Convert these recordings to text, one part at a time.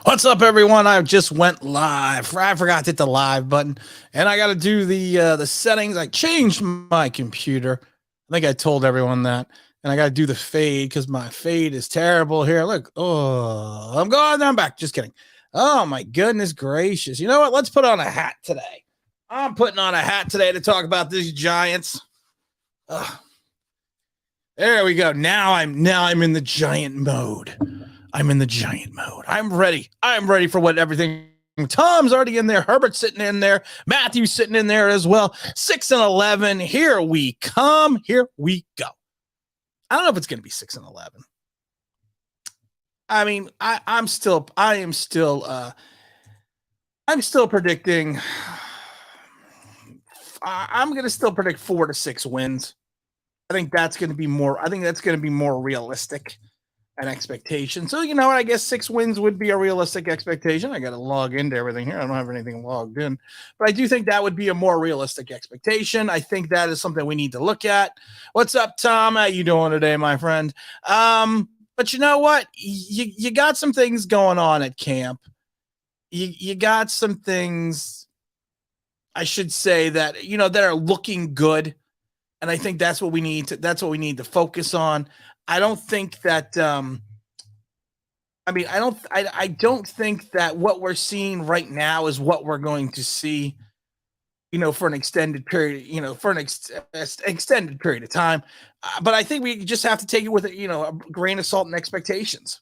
What's up, everyone? I just went live. I forgot to hit the live button, and I got to do the settings. I changed my computer. I think I told everyone that, and I got to do the fade because my fade is terrible here. Look, oh, I'm going. I'm back. Just kidding. Oh my goodness gracious! You know what? Let's put on a hat today. I'm putting on a hat today to talk about these Giants. Ugh. There we go. Now I'm in the giant mode. I'm in the giant mode. I'm ready. I'm ready for what everything. Tom's already in there. Herbert's sitting in there. Matthew's sitting in there as well. 6-11. Here we come. Here we go. I don't know if it's going to be 6-11. I mean, I'm still predicting. I'm going to still predict 4 to 6 wins. I think that's going to be more realistic an expectation. So, you know what? I guess 6 wins would be a realistic expectation. I got to log into everything here. I don't have anything logged in, but I do think that would be a more realistic expectation. I think that is something we need to look at. What's up, Tom? How you doing today, my friend? But you know what? You got some things going on at camp. You got some things, I should say, that, that are looking good. And I think that's what we need to focus on. I don't think that I don't think that what we're seeing right now is what we're going to see, for an extended period, for an extended period of time. But I think we just have to take it with a grain of salt and expectations.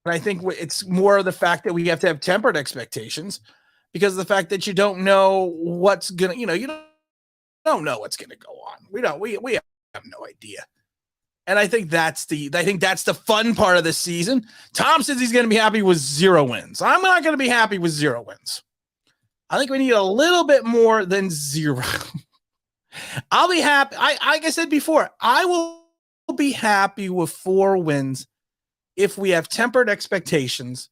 And I think it's more of the fact that we have to have tempered expectations because of the fact that you don't know what's gonna, you don't know what's gonna go on. We have no idea. And I think that's the fun part of this season. Tom says he's going to be happy with 0 wins. I'm not going to be happy with 0 wins. I think we need a little bit more than 0. I'll be happy. Like I said before, I will be happy with 4 wins if we have tempered expectations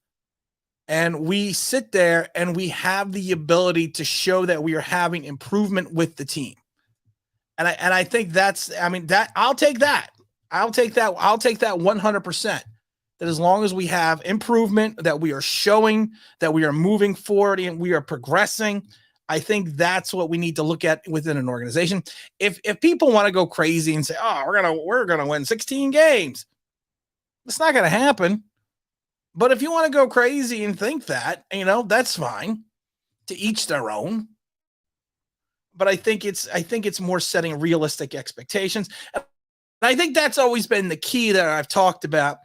and we sit there and we have the ability to show that we are having improvement with the team. And I think I'll take that. I'll take that 100%. That as long as we have improvement, that we are showing that we are moving forward and we are progressing, I think that's what we need to look at within an organization. If people want to go crazy and say, "Oh, we're gonna win 16 games," it's not gonna happen. But if you want to go crazy and think that, that's fine. To each their own. But I think it's more setting realistic expectations. I think that's always been the key that I've talked about,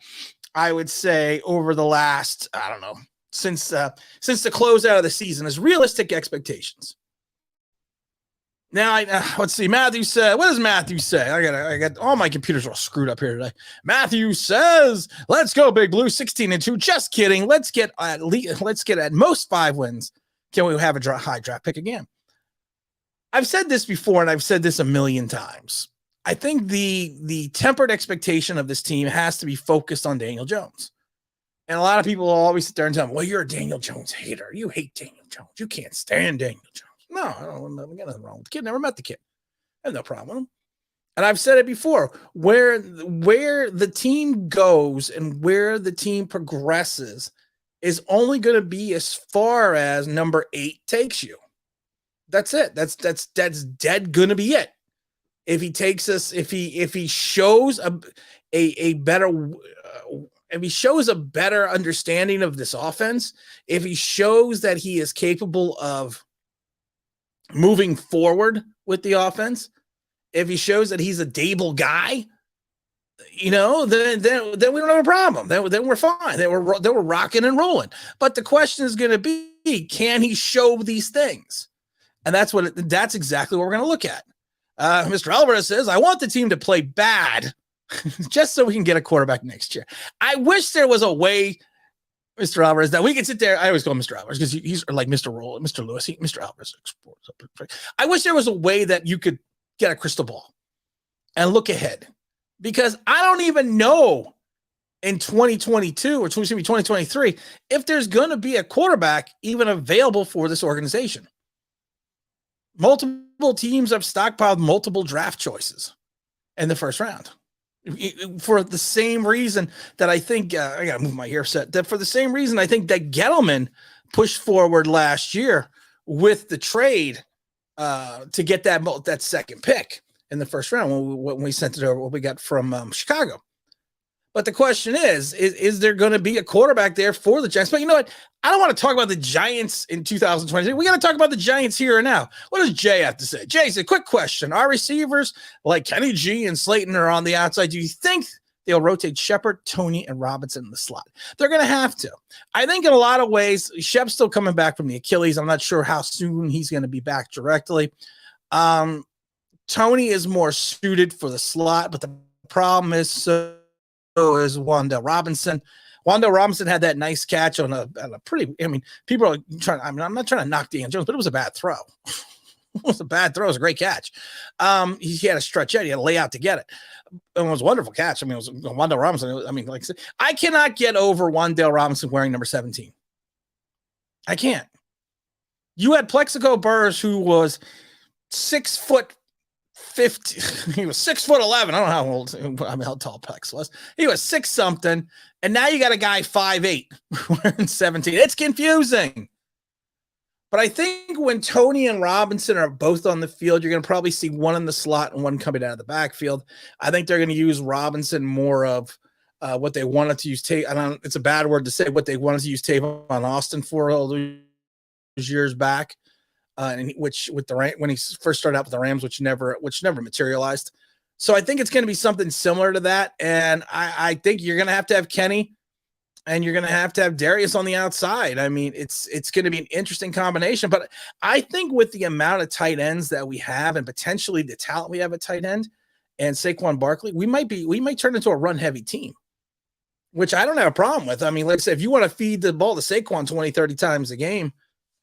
I would say, over the last, I don't know, since the closeout of the season, is realistic expectations. Now, let's see. Matthew said, what does Matthew say? I got all my computers are all screwed up here today. Matthew says, let's go, Big Blue, 16-2. Just kidding. Let's get at most 5 wins. Can we have a high draft pick again? I've said this before, and I've said this a million times. I think the tempered expectation of this team has to be focused on Daniel Jones. And a lot of people will always sit there and tell me, well, you're a Daniel Jones hater. You hate Daniel Jones. You can't stand Daniel Jones. No, I don't get nothing wrong with the kid. Never met the kid. I have no problem with him. And I've said it before, where the team goes and where the team progresses is only going to be as far as number 8 takes you. That's it. That's dead going to be it. If he takes us, if he shows a better, if he shows a better understanding of this offense, if he shows that he is capable of moving forward with the offense, if he shows that he's a Dable guy, then we don't have a problem. Then we're fine. Then we're rocking and rolling. But the question is going to be, can he show these things? And that's exactly what we're going to look at. Mr. Alvarez says, I want the team to play bad just so we can get a quarterback next year. I wish there was a way, Mr. Alvarez, that we could sit there. I always call him Mr. Alvarez because he's like Mr. Roll, Mr. Lewis, Mr. Alvarez. I wish there was a way that you could get a crystal ball and look ahead, because I don't even know in 2022 or 2023 if there's going to be a quarterback even available for this organization. Multiple teams have stockpiled multiple draft choices in the first round. For the same reason that I think I gotta move my hairset. That for the same reason I think that Gettleman pushed forward last year with the trade to get that second pick in the first round when we sent it over. What we got from Chicago. But the question is there going to be a quarterback there for the Giants? But you know what? I don't want to talk about the Giants in 2023. We got to talk about the Giants here and now. What does Jay have to say? Jay said, quick question. Our receivers like Kenny G and Slayton are on the outside. Do you think they'll rotate Shepard, Tony, and Robinson in the slot? They're going to have to. I think in a lot of ways, Shep's still coming back from the Achilles. I'm not sure how soon he's going to be back directly. Tony is more suited for the slot, but the problem is is Wan'Dale Robinson. Wan'Dale Robinson had that nice catch on a pretty, people are trying, I'm not trying to knock Deion Jones, but it was a bad throw. It was a bad throw. It was a great catch. He had a stretch out. He had to lay out to get it. It was a wonderful catch. It was Wan'Dale Robinson. Like I said, I cannot get over Wan'Dale Robinson wearing number 17. I can't. You had Plexico Burress, who was 6'50". He was 6'11". I don't know how tall Plex was. He was 6 something, and now you got a guy 5'8" wearing 17. It's confusing. But I think when Tony and Robinson are both on the field, you're going to probably see one in the slot and one coming out of the backfield. I think they're going to use Robinson more of what they wanted to use. It's a bad word to say what they wanted to use Tavon Austin for all those years back. And which with the when he first started out with the Rams, which never materialized. So I think it's going to be something similar to that. And I think you're going to have Kenny, and you're going to have Darius on the outside. I mean, it's going to be an interesting combination. But I think with the amount of tight ends that we have, and potentially the talent we have at tight end, and Saquon Barkley, we might turn into a run heavy team, which I don't have a problem with. I mean, like I said, if you want to feed the ball to Saquon 20, 30 times a game,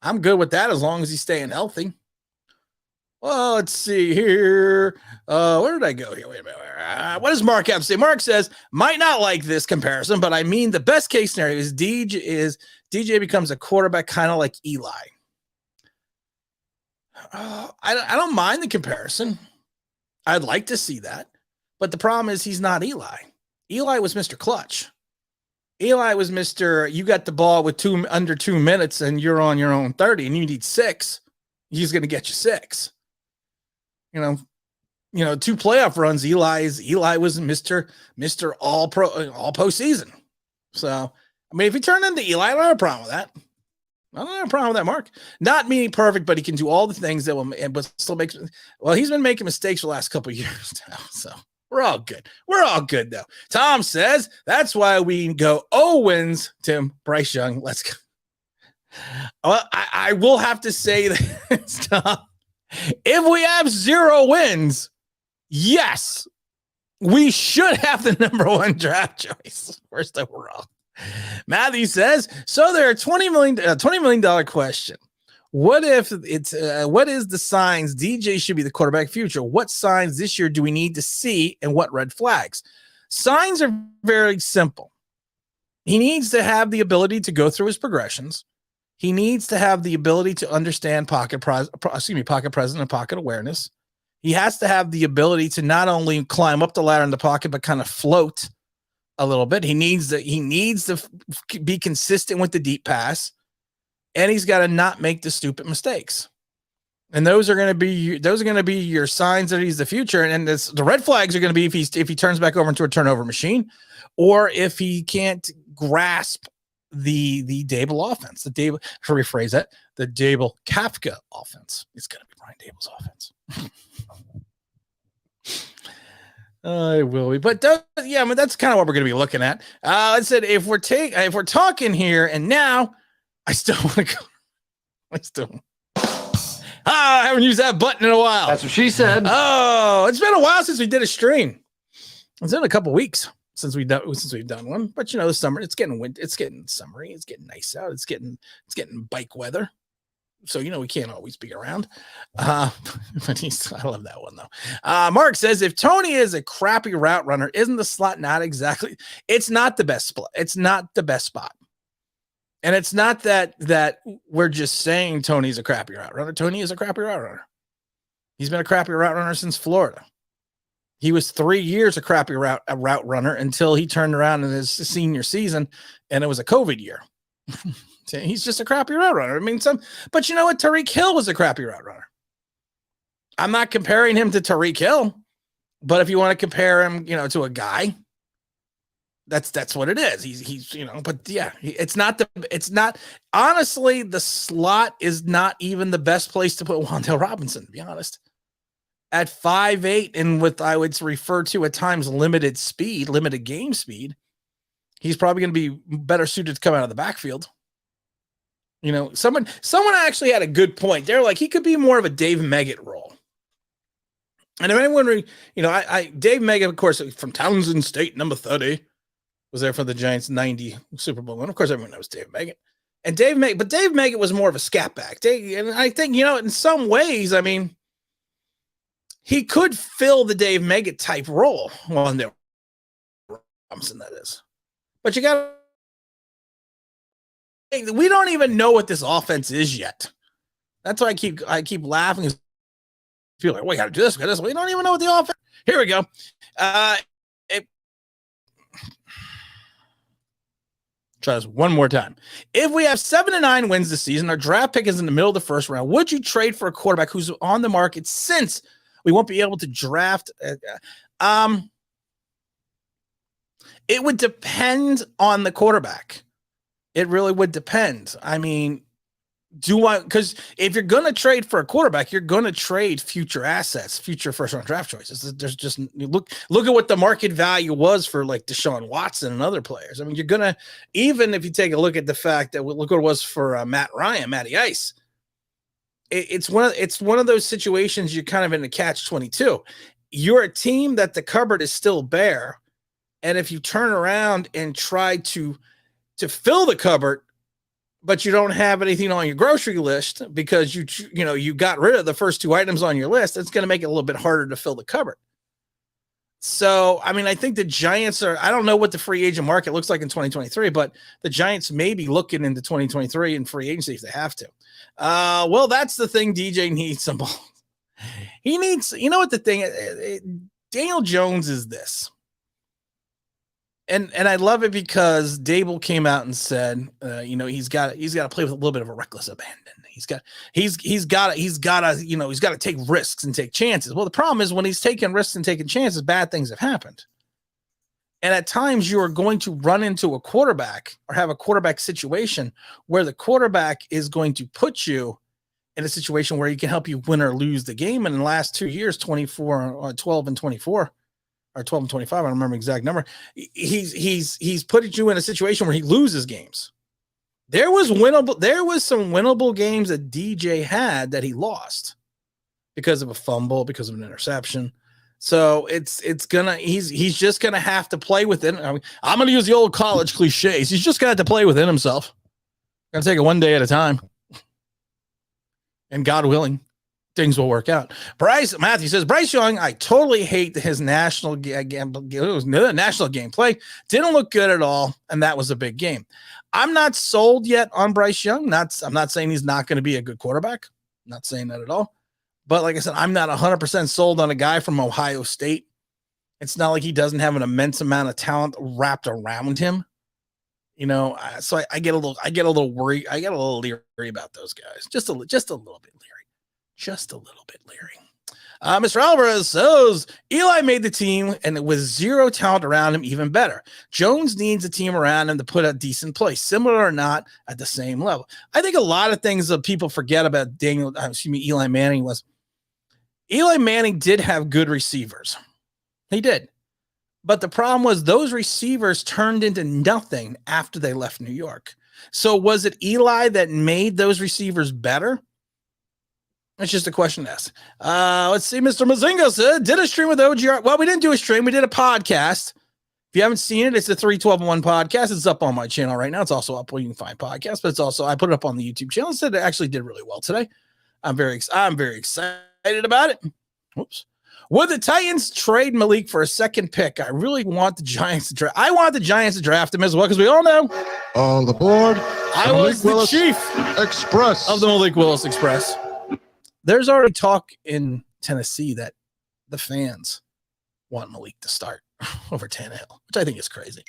I'm good with that as long as he's staying healthy. Well, let's see here. Where did I go here? Wait a minute. What does Mark have to say? Mark says, might not like this comparison, but I mean, the best case scenario is DJ becomes a quarterback kind of like Eli. I don't mind the comparison. I'd like to see that. But the problem is he's not Eli. Eli was Mr. Clutch. Eli was Mr. You got the ball with under 2 minutes and you're on your own 30 and you need 6. He's going to get you 6. You know, 2 playoff runs. Eli was Mr. all postseason. So, I mean, if he turned into Eli, I don't have a problem with that. I don't have a problem with that, Mark. Not meaning perfect, but he can do all the things that will, but still makes. Well, he's been making mistakes for the last couple of years now, so. We're all good. We're all good, though. Tom says that's why we go Owens, Tim, Bryce Young. Let's go. Well, I will have to say that, Tom, if we have 0 wins, yes, we should have the number 1 draft choice, first overall. Matthew says, so there are $20 million question. What if it's what is the signs DJ should be the quarterback future? What signs this year do we need to see, and what red flags? Signs are very simple. He needs to have the ability to go through his progressions. He needs to have the ability to understand pocket presence and pocket awareness. He has to have the ability to not only climb up the ladder in the pocket, but kind of float a little bit. He needs to be consistent with the deep pass. And he's got to not make the stupid mistakes. And those are going to be your signs that he's the future. And the red flags are going to be if he turns back over into a turnover machine, or if he can't grasp the Dable offense. The Dable Kafka offense. It's going to be Brian Dable's offense. I will. But that's kind of what we're going to be looking at. I said if we're talking here and now. I still want to go. I haven't used that button in a while. That's what she said. Oh, it's been a while since we did a stream. It's been a couple weeks since we've done one. But the summer, it's getting summery. It's getting nice out. It's getting bike weather. So we can't always be around. But I love that one though. Mark says if Tony is a crappy route runner, isn't the slot not exactly? It's not the best spot. It's not the best spot. And it's not that we're just saying Tony's a crappy route runner. Tony is a crappy route runner. He's been a crappy route runner since Florida. He was 3 years a crappy route runner until he turned around in his senior season, and it was a COVID year. He's just a crappy route runner. I mean, but you know what? Tyreek Hill was a crappy route runner. I'm not comparing him to Tyreek Hill, but if you want to compare him, to a guy, that's what it is. He's but yeah, it's not honestly, the slot is not even the best place to put Wan'Dale Robinson, to be honest. At 5'8" and with, I would refer to at times limited game speed, he's probably going to be better suited to come out of the backfield. Someone actually had a good point. They're like, he could be more of a Dave Meggett role. And if anyone, Dave Meggett, of course, from Townsend State, number 30, was there for the Giants 90 Super Bowl win. Of course, everyone knows Dave Meggett. And Dave Meggett was more of a scat back. And I think, in some ways, I mean, he could fill the Dave Meggett type role. Wan'Dale Robinson, that is. But we don't even know what this offense is yet. That's why I keep laughing. Feel like, we got to do this. We don't even know what the offense. Here we go. Try this one more time. If we have 7 to 9 wins this season, our draft pick is in the middle of the first round, would you trade for a quarterback who's on the market since we won't be able to draft? It would depend on the quarterback. It really would depend. I mean, because if you're going to trade for a quarterback, you're going to trade future assets, future first-round draft choices. There's just look at what the market value was for like Deshaun Watson and other players. I mean, you're going to, even if you take a look at the fact that look what it was for Matty Ice. It's one of those situations you're kind of in a catch-22. You're a team that the cupboard is still bare, and if you turn around and try to fill the cupboard, but you don't have anything on your grocery list because you got rid of the first 2 items on your list, it's going to make it a little bit harder to fill the cupboard. So, I mean, I think the Giants I don't know what the free agent market looks like in 2023, but the Giants may be looking into 2023 in free agency if they have to. Well, that's the thing. DJ needs some ball. He needs, what the thing is, Daniel Jones is this. And I love it because Dable came out and said, he's got to play with a little bit of a reckless abandon. He's got to take risks and take chances. Well, the problem is when he's taking risks and taking chances, bad things have happened. And at times you are going to run into a quarterback or have a quarterback situation where the quarterback is going to put you in a situation where he can help you win or lose the game. And in the last 2 years, 12 and 24. Or 12 and 25, I don't remember the exact number. He's putting you in a situation where he loses games. There was some winnable games that DJ had that he lost because of a fumble, because of an interception. So he's just gonna have to play within. I mean, I'm gonna use the old college cliches. He's just gonna have to play within himself. Gonna take it one day at a time, and God willing, things will work out. Matthew says, Bryce Young, I totally hate his national gameplay. Didn't look good at all, and that was a big game. I'm not sold yet on Bryce Young. I'm not saying he's not going to be a good quarterback. I'm not saying that at all. But like I said, I'm not 100% sold on a guy from Ohio State. It's not like he doesn't have an immense amount of talent wrapped around him. So I get a little worried. I get a little leery about those guys. Just a little bit leery. Just a little bit leery. Mr. Alvarez says Eli made the team, and with zero talent around him, even better. Jones needs a team around him to put a decent play, similar or not at the same level. I think a lot of things that people forget about Eli Manning was Eli Manning did have good receivers. He did. But the problem was those receivers turned into nothing after they left New York. So was it Eli that made those receivers better? It's just a question to ask. Let's see. Mr. Mazinga said, did a stream with OGR. Well, we didn't do a stream. We did a podcast. If you haven't seen it, it's the 312-1 podcast. It's up on my channel right now. It's also up where you can find podcasts, but it's also, I put it up on the YouTube channel. It said it actually did really well today. I'm very excited about it. Whoops. Would the Titans trade Malik for a second pick? I really want the Giants to draft. I want the Giants to draft him as well, because we all know. All aboard. I was the chief Express of the Malik Willis Express. There's already talk in Tennessee that the fans want Malik to start over Tannehill, which I think is crazy,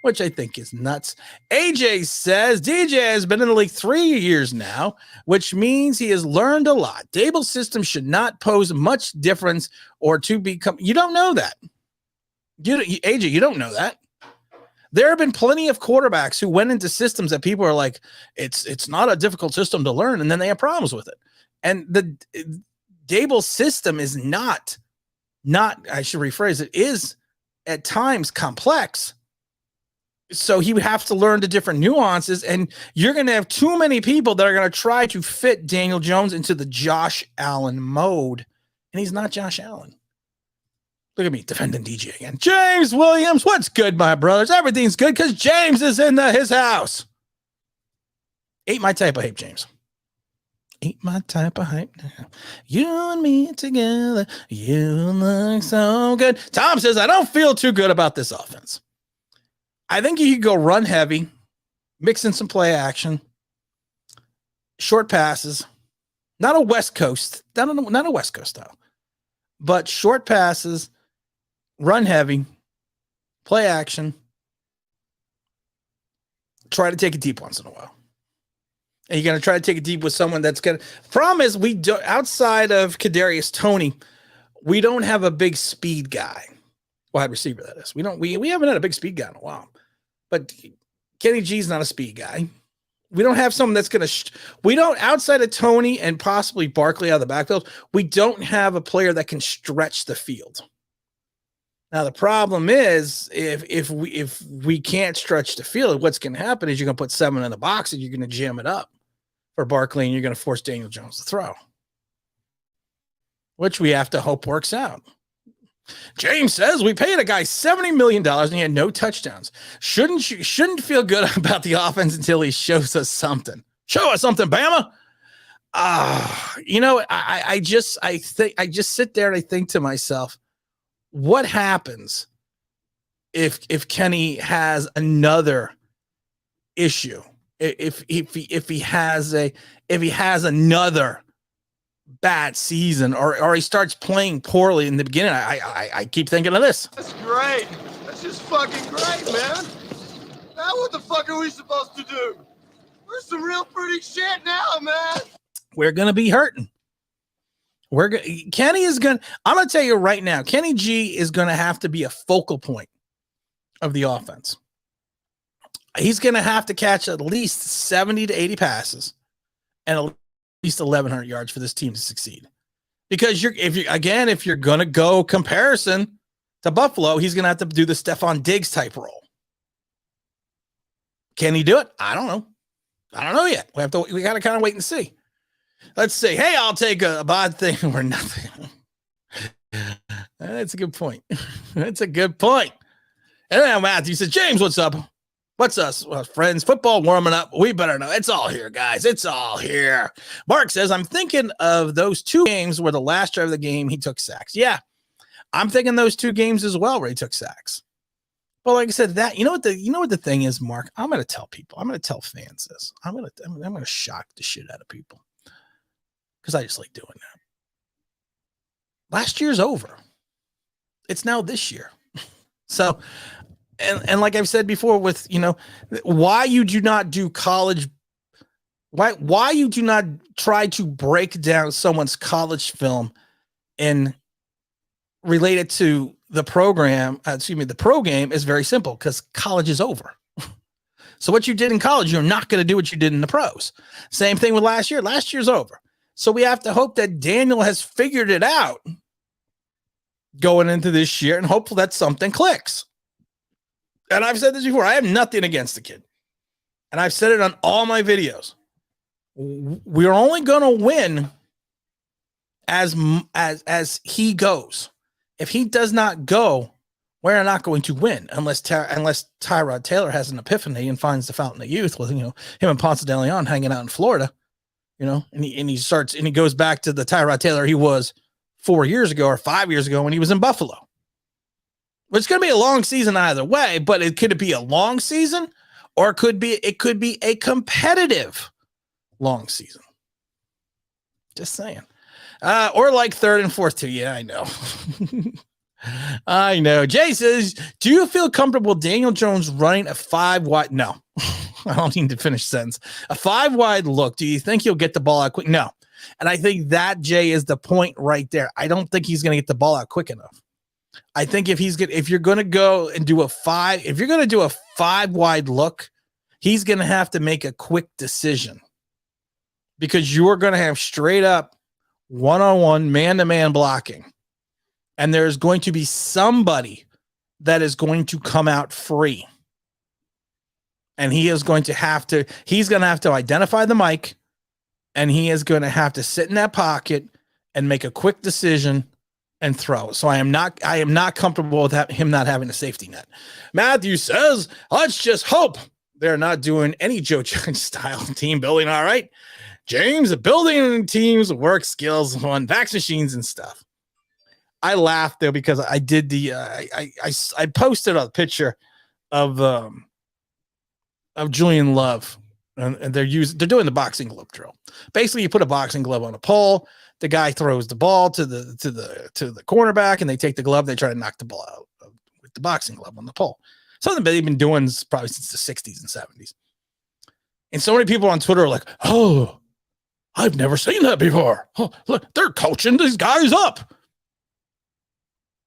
which I think is nuts. AJ says DJ has been in the league 3 years now, which means he has learned a lot. Dable's system should not pose much difference or to become. You don't know that. AJ, you don't know that. There have been plenty of quarterbacks who went into systems that people are like, it's not a difficult system to learn, and then they have problems with it. And the Dable's system is not, I should rephrase it, is at times complex. So he would have to learn the different nuances, and you're going to have too many people that are going to try to fit Daniel Jones into the Josh Allen mode, and he's not Josh Allen. Look at me defending DJ again. James Williams, what's good, my brothers? Everything's good because James is in his house. Ain't my type of hype, James. Ain't my type of hype. You and me together. You look so good. Tom says, I don't feel too good about this offense. I think you could go run heavy, mix in some play action, short passes, not a West Coast, not a West Coast style, but short passes, run heavy, play action, try to take it deep once in a while. And you're going to try to take it deep with someone that's going to. Problem is, we do, outside of Kadarius Toney, we don't have a big speed guy. Wide receiver, that is. We haven't had a big speed guy in a while. But Kenny G's not a speed guy. We don't have someone that's going to. We don't, outside of Toney and possibly Barkley out of the backfield, we don't have a player that can stretch the field. Now the problem is if we can't stretch the field, what's going to happen is you're going to put 7 in the box and you're going to jam it up for Barkley, and you're going to force Daniel Jones to throw, which we have to hope works out. James says we paid a guy $70 million and he had no touchdowns. Shouldn't feel good about the offense until he shows us something. Show us something, Bama. I just sit there and I think to myself, what happens if Kenny has another issue? If he has another bad season, or he starts playing poorly in the beginning, I keep thinking of this. That's great. That's just fucking great, man. Now what the fuck are we supposed to do? We're some real pretty shit now, man. We're gonna be hurting. Kenny is gonna. I'm gonna tell you right now, Kenny G is gonna have to be a focal point of the offense. He's gonna have to catch at least 70 to 80 passes and at least 1,100 yards for this team to succeed. Because if you're gonna go comparison to Buffalo, he's gonna have to do the Stephon Diggs type role. Can he do it? I don't know yet. We gotta kind of wait and see. Let's see. Hey, I'll take a bad thing or nothing. That's a good point. That's a good point. And then Matthew says, James, what's up? What's us? Well, friends, football warming up. We better know. It's all here, guys. It's all here. Mark says, I'm thinking of those 2 games where the last drive of the game, he took sacks. Yeah, I'm thinking those 2 games as well where he took sacks. But like I said, you know what the thing is, Mark? I'm going to tell people. I'm going to tell fans this. I'm going to shock the shit out of people. Because I just like doing that. Last year's over. It's now this year. So, and like I've said before with, why you do not do college, why you do not try to break down someone's college film and relate it to the program, the pro game is very simple because college is over. So what you did in college, you're not going to do what you did in the pros. Same thing with last year. Last year's over. So we have to hope that Daniel has figured it out going into this year, and hopefully that something clicks. And I've said this before. I have nothing against the kid. And I've said it on all my videos. We're only going to win as he goes. If he does not go, we're not going to win unless Tyrod Taylor has an epiphany and finds the fountain of youth with, him and Ponce de Leon hanging out in Florida. And he goes back to the Tyrod Taylor he was 4 years ago or 5 years ago when he was in Buffalo. Well, it's going to be a long season either way, but it could be a long season or it could be a competitive long season. Just saying. Or like 3rd and 4th too. Yeah, I know. I know. Jay says, do you feel comfortable Daniel Jones running a 5 wide? No, I don't need to finish the sentence. A 5 wide look. Do you think he'll get the ball out quick? No. And I think that, Jay, is the point right there. I don't think he's going to get the ball out quick enough. I think if you're going to go and do a 5 wide look, he's going to have to make a quick decision because you're going to have straight up one-on-one man-to-man blocking. And there's going to be somebody that is going to come out free. And he's going to have to identify the mic, and he is going to have to sit in that pocket and make a quick decision and throw. So I am not comfortable with him not having a safety net. Matthew says, let's just hope they're not doing any Joe Judge style team building. All right. James, building teams, work skills on fax machines and stuff. I laughed though because I did I posted a picture of Julian Love, and they're doing the boxing glove drill. Basically, you put a boxing glove on a pole. The guy throws the ball to the cornerback, and they take the glove. They try to knock the ball out with the boxing glove on the pole. Something they've been doing probably since the 60s and 70s. And so many people on Twitter are like, "Oh, I've never seen that before. Oh, look, they're coaching these guys up."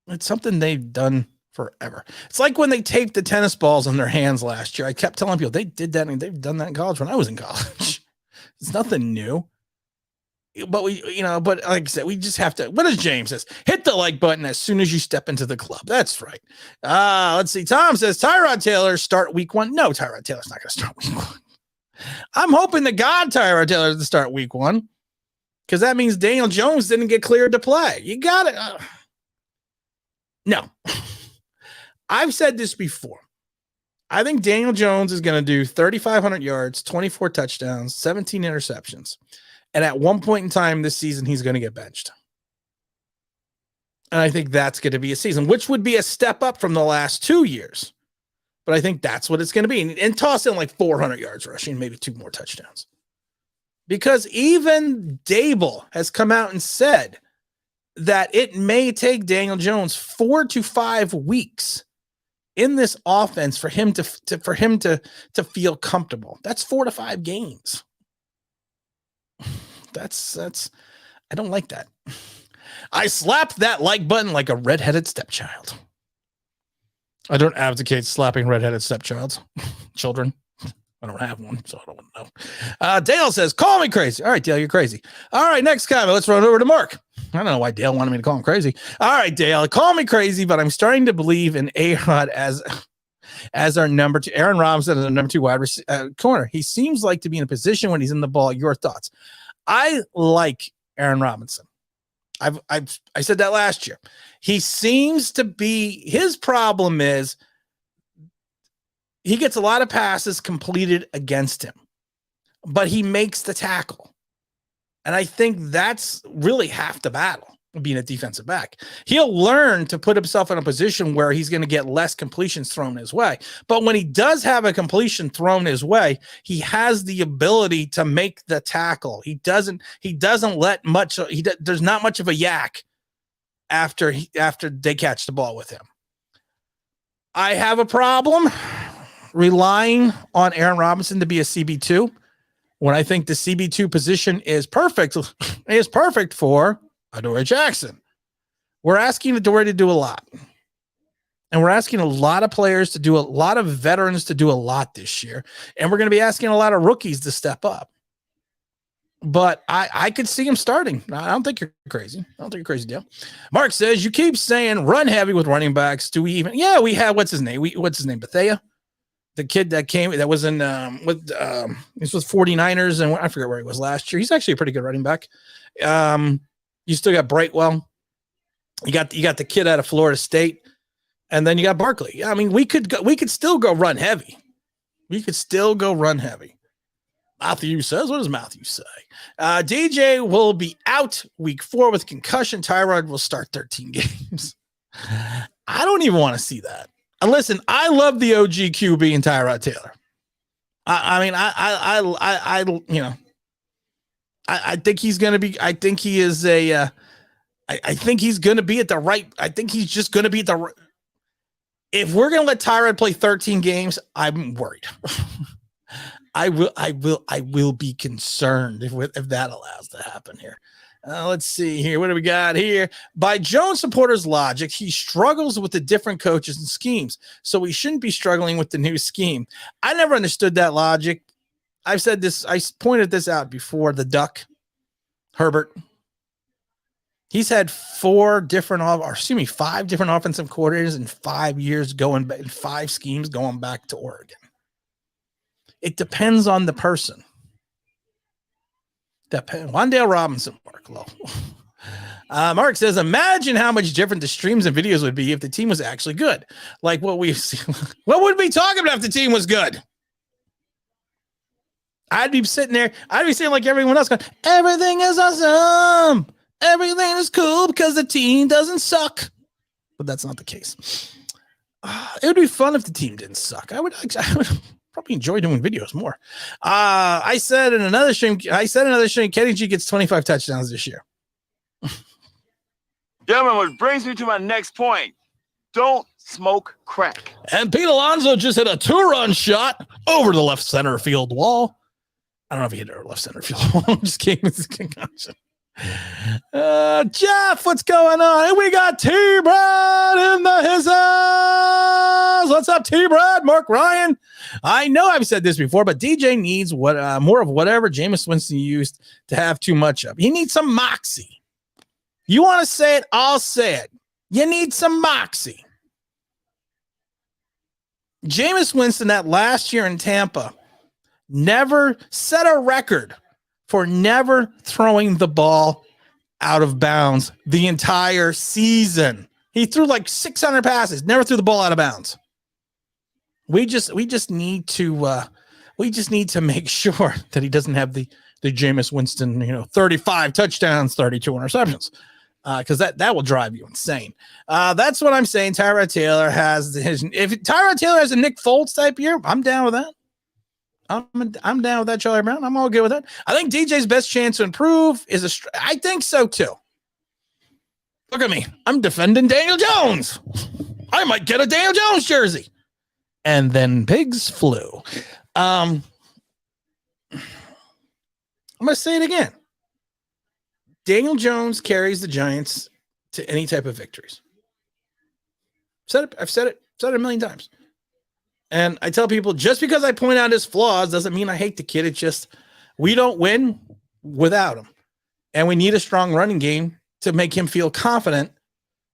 It's something they've done forever. It's like when they taped the tennis balls on their hands last year. I kept telling people they did that, and they've done that in college when I was in college. It's nothing new. But but like I said, we just have to. What does James says? Hit the like button as soon as you step into the club. That's right. Let's see. Tom says Tyrod Taylor start week 1. No, Tyrod Taylor's not going to start week 1. I'm hoping to God Tyrod Taylor to start week 1 because that means Daniel Jones didn't get cleared to play. You got it. No, I've said this before. I think Daniel Jones is going to do 3,500 yards, 24 touchdowns, 17 interceptions. And at one point in time this season, he's going to get benched. And I think that's going to be a season, which would be a step up from the last 2 years. But I think that's what it's going to be. And toss in like 400 yards rushing, maybe 2 more touchdowns. Because even Dable has come out and said that it may take Daniel Jones 4 to 5 weeks in this offense for him to feel comfortable. That's 4 to 5 games. That's I don't like that. I slapped that like button like a redheaded stepchild. I don't advocate slapping redheaded stepchilds, children. I don't have one, so I don't know. Dale says, call me crazy. All right, Dale, you're crazy. All right, next comment. Let's run over to Mark. I don't know why Dale wanted me to call him crazy. All right, Dale, call me crazy, but I'm starting to believe in A-Rod as our number 2. Aaron Robinson as our number 2 wide corner. He seems like to be in a position when he's in the ball. Your thoughts? I like Aaron Robinson. I said that last year. He seems to be, his problem is he gets a lot of passes completed against him, but he makes the tackle. And I think that's really half the battle, being a defensive back. He'll learn to put himself in a position where he's going to get less completions thrown his way. But when he does have a completion thrown his way, he has the ability to make the tackle. He doesn't let much, there's not much of a yak after they catch the ball with him. I have a problem relying on Aaron Robinson to be a CB2 when I think the CB2 position is perfect for Adoree Jackson. We're asking Adoree to do a lot. And we're asking a lot of players to do a lot of veterans to do a lot this year. And we're going to be asking a lot of rookies to step up. But I could see him starting. I don't think you're crazy. I don't think you're crazy, Dale. Mark says, you keep saying run heavy with running backs. Do we even? Yeah, we have, what's his name? Bethea? The kid that was in with 49ers, and I forget where he was last year. He's actually a pretty good running back. You still got Brightwell. You got the kid out of Florida State, and then you got Barkley. I mean, we could still go run heavy. We could still go run heavy. Matthew says, what does Matthew say? DJ will be out week 4 with concussion. Tyrod will start 13 games. I don't even want to see that. And listen, I love the OG QB and Tyrod Taylor. I think he's going to be, I think he is I think he's going to be at the right. I think he's just going to be at the right. If we're going to let Tyrod play 13 games, I'm worried. I will be concerned if that allows to happen here. Let's see here. What do we got here? By Jones supporters' logic, he struggles with the different coaches and schemes, so he shouldn't be struggling with the new scheme. I never understood that logic. I've said this. I pointed this out before. The Duck, Herbert. He's had 5 different offensive coordinators in 5 years going back, in 5 schemes going back to Oregon. It depends on the person. Wan'Dale Robinson, Mark Lowe. Mark says, imagine how much different the streams and videos would be if the team was actually good. Like what we've seen. What would we talk about if the team was good? I'd be sitting there. I'd be saying like everyone else going, everything is awesome. Everything is cool because the team doesn't suck. But that's not the case. It would be fun if the team didn't suck. I would probably enjoy doing videos more. I said in another stream, Kenny G gets 25 touchdowns this year. Gentlemen, which brings me to my next point. Don't smoke crack. And Pete Alonso just hit a 2-run shot over the left center field wall. I don't know if he hit it left center field wall. I'm just kidding. It's a concussion. Jeff, what's going on? Hey, we got T-Brad in the hizzas. What's up, T-Brad? Mark Ryan. I know I've said this before, but DJ needs more of whatever Jameis Winston used to have too much of. He needs some moxie. You want to say it? I'll say it. You need some moxie. Jameis Winston that last year in Tampa never set a record for never throwing the ball out of bounds the entire season. He threw like 600 passes, never threw the ball out of bounds. We just need to make sure that he doesn't have the Jameis Winston, 35 touchdowns, 32 interceptions. Because that will drive you insane. That's what I'm saying. Tyrod Taylor if Tyrod Taylor has a Nick Foles type year, I'm down with that. I'm down with that, Charlie Brown. I'm all good with that. I think DJ's best chance to improve is I think so too. Look at me. I'm defending Daniel Jones. I might get a Daniel Jones jersey. And then pigs flew. I'm going to say it again. Daniel Jones carries the Giants to any type of victories. I've said it a million times. And I tell people, just because I point out his flaws doesn't mean I hate the kid. It's just we don't win without him. And we need a strong running game to make him feel confident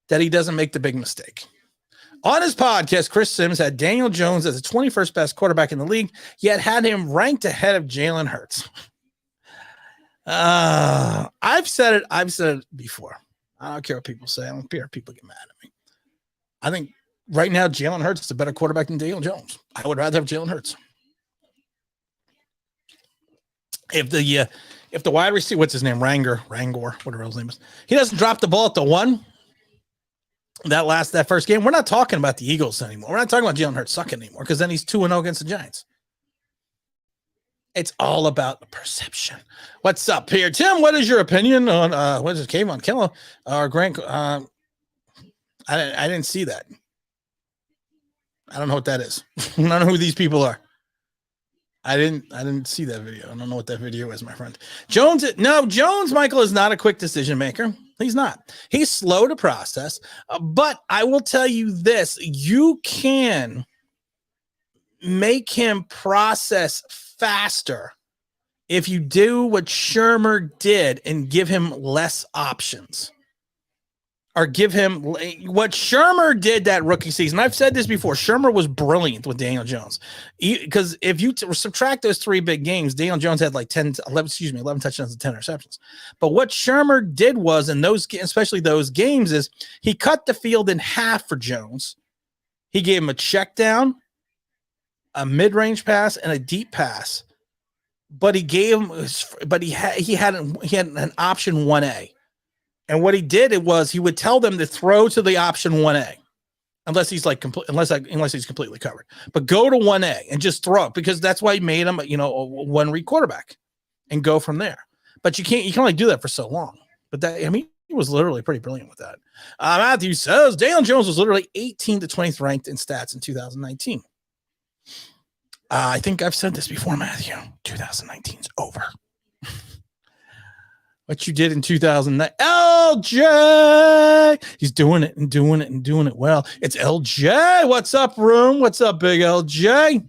that he doesn't make the big mistake. On his podcast, Chris Sims had Daniel Jones as the 21st best quarterback in the league, yet had him ranked ahead of Jalen Hurts. I've said it before. I don't care what people say. I don't care if people get mad at me. I think right now, Jalen Hurts is a better quarterback than Daniel Jones. I would rather have Jalen Hurts. If the wide receiver, what's his name? Rangor, whatever his name is, he doesn't drop the ball at the 1. That first game, we're not talking about the Eagles anymore. We're not talking about Jalen Hurts sucking anymore because then he's 2-0 against the Giants. It's all about the perception. What's up here, Tim? What is your opinion on what is it, Kayvon Killa or Grant? I didn't see that. I don't know what that is. I don't know who these people are. I didn't see that video. I don't know what that video is, my friend. Jones, Michael, is not a quick decision maker. He's not. He's slow to process. But I will tell you this. You can make him process faster if you do what Shermer did and give him less options. Or give him what Shermer did that rookie season. I've said this before. Shermer was brilliant with Daniel Jones. Because if you subtract those 3 big games, Daniel Jones had like 11 touchdowns and 10 interceptions. But what Shermer did was, in those, especially those games, is he cut the field in half for Jones. He gave him a check down, a mid-range pass, and a deep pass. But he had an option 1A. And what he did was he would tell them to throw to the option 1A, unless he's completely covered. But go to 1A and just throw it, because that's why he made him, a 1-read quarterback, and go from there. But you can only do that for so long. But He was literally pretty brilliant with that. Matthew says Daniel Jones was literally 18th to 20th ranked in stats in 2019. I think I've said this before, Matthew. 2019's over. What you did in 2009. LJ! He's doing it and doing it and doing it well. It's LJ. What's up, room? What's up, big LJ?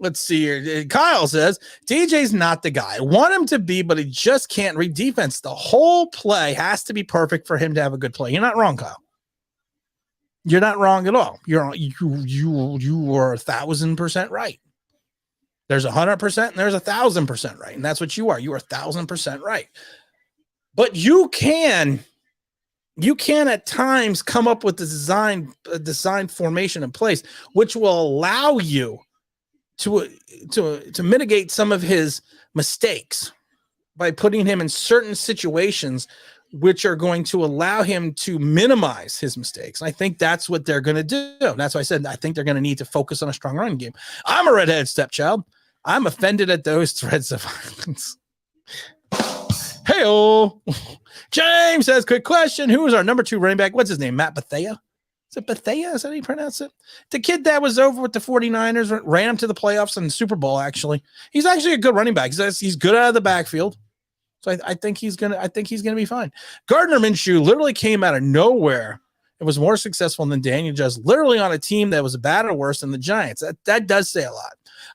Let's see here. Kyle says, DJ's not the guy. I want him to be, but he just can't read defense. The whole play has to be perfect for him to have a good play. You're not wrong, Kyle. You're not wrong at all. You are 1,000% right. There's 100% and there's 1,000% right. And that's what you are. You are 1,000% right. But you can at times come up with a design formation in place, which will allow you to mitigate some of his mistakes by putting him in certain situations which are going to allow him to minimize his mistakes. And I think that's what they're going to do. That's why I said I think they're going to need to focus on a strong run game. I'm a redhead stepchild. I'm offended at those threads of violence. Hey-oh. James says, quick question. Who is our number 2 running back? What's his name? Matt Bethea? Is it Bethea? Is that how you pronounce it? The kid that was over with the 49ers, ran him to the playoffs and the Super Bowl, actually. He's actually a good running back. He's good out of the backfield. So I think he's gonna be fine. Gardner Minshew literally came out of nowhere and was more successful than Daniel Jones, literally on a team that was bad or worse than the Giants. That does say a lot.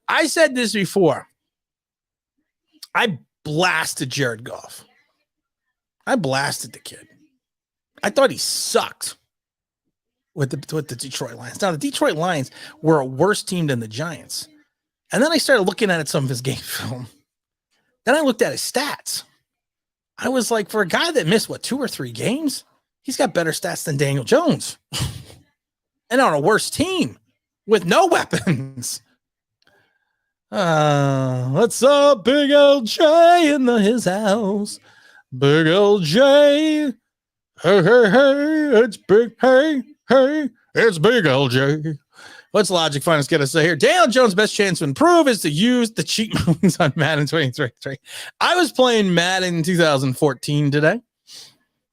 I said this before. I blasted Jared Goff. I blasted the kid. I thought he sucked with the Detroit Lions. Now, the Detroit Lions were a worse team than the Giants. And then I started looking at some of his game film. Then I looked at his stats. I was like, for a guy that missed, 2 or 3 games, he's got better stats than Daniel Jones. And on a worse team with no weapons. What's up, Big LJ in his house? Big LJ. Hey, it's big. Hey, it's Big LJ. What's Logic Finance going to say here? Daniel Jones' best chance to improve is to use the cheat moves on Madden 2023. I was playing Madden in 2014 today.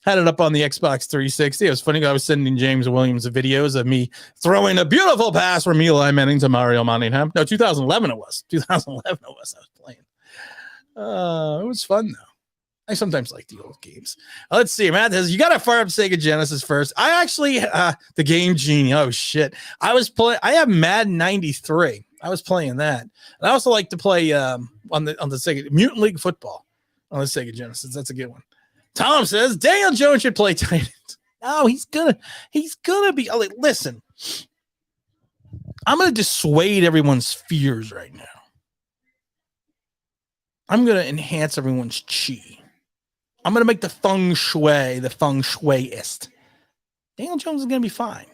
Had it up on the Xbox 360. It was funny. I was sending James Williams videos of me throwing a beautiful pass from Eli Manning to Mario Manningham. No, 2011 it was. 2011 it was. I was playing. It was fun, though. I sometimes like the old games. Let's see. Matt says, you got to fire up Sega Genesis first. I actually, the Game Genie. Oh, shit. I have Madden 93. I was playing that. And I also like to play on the Sega Mutant League Football on the Sega Genesis. That's a good one. Tom says, Daniel Jones should play tight end. No, he's gonna be. Like, listen, I'm going to dissuade everyone's fears right now. I'm going to enhance everyone's chi. I'm going to make the feng shuiist. Daniel Jones is going to be fine.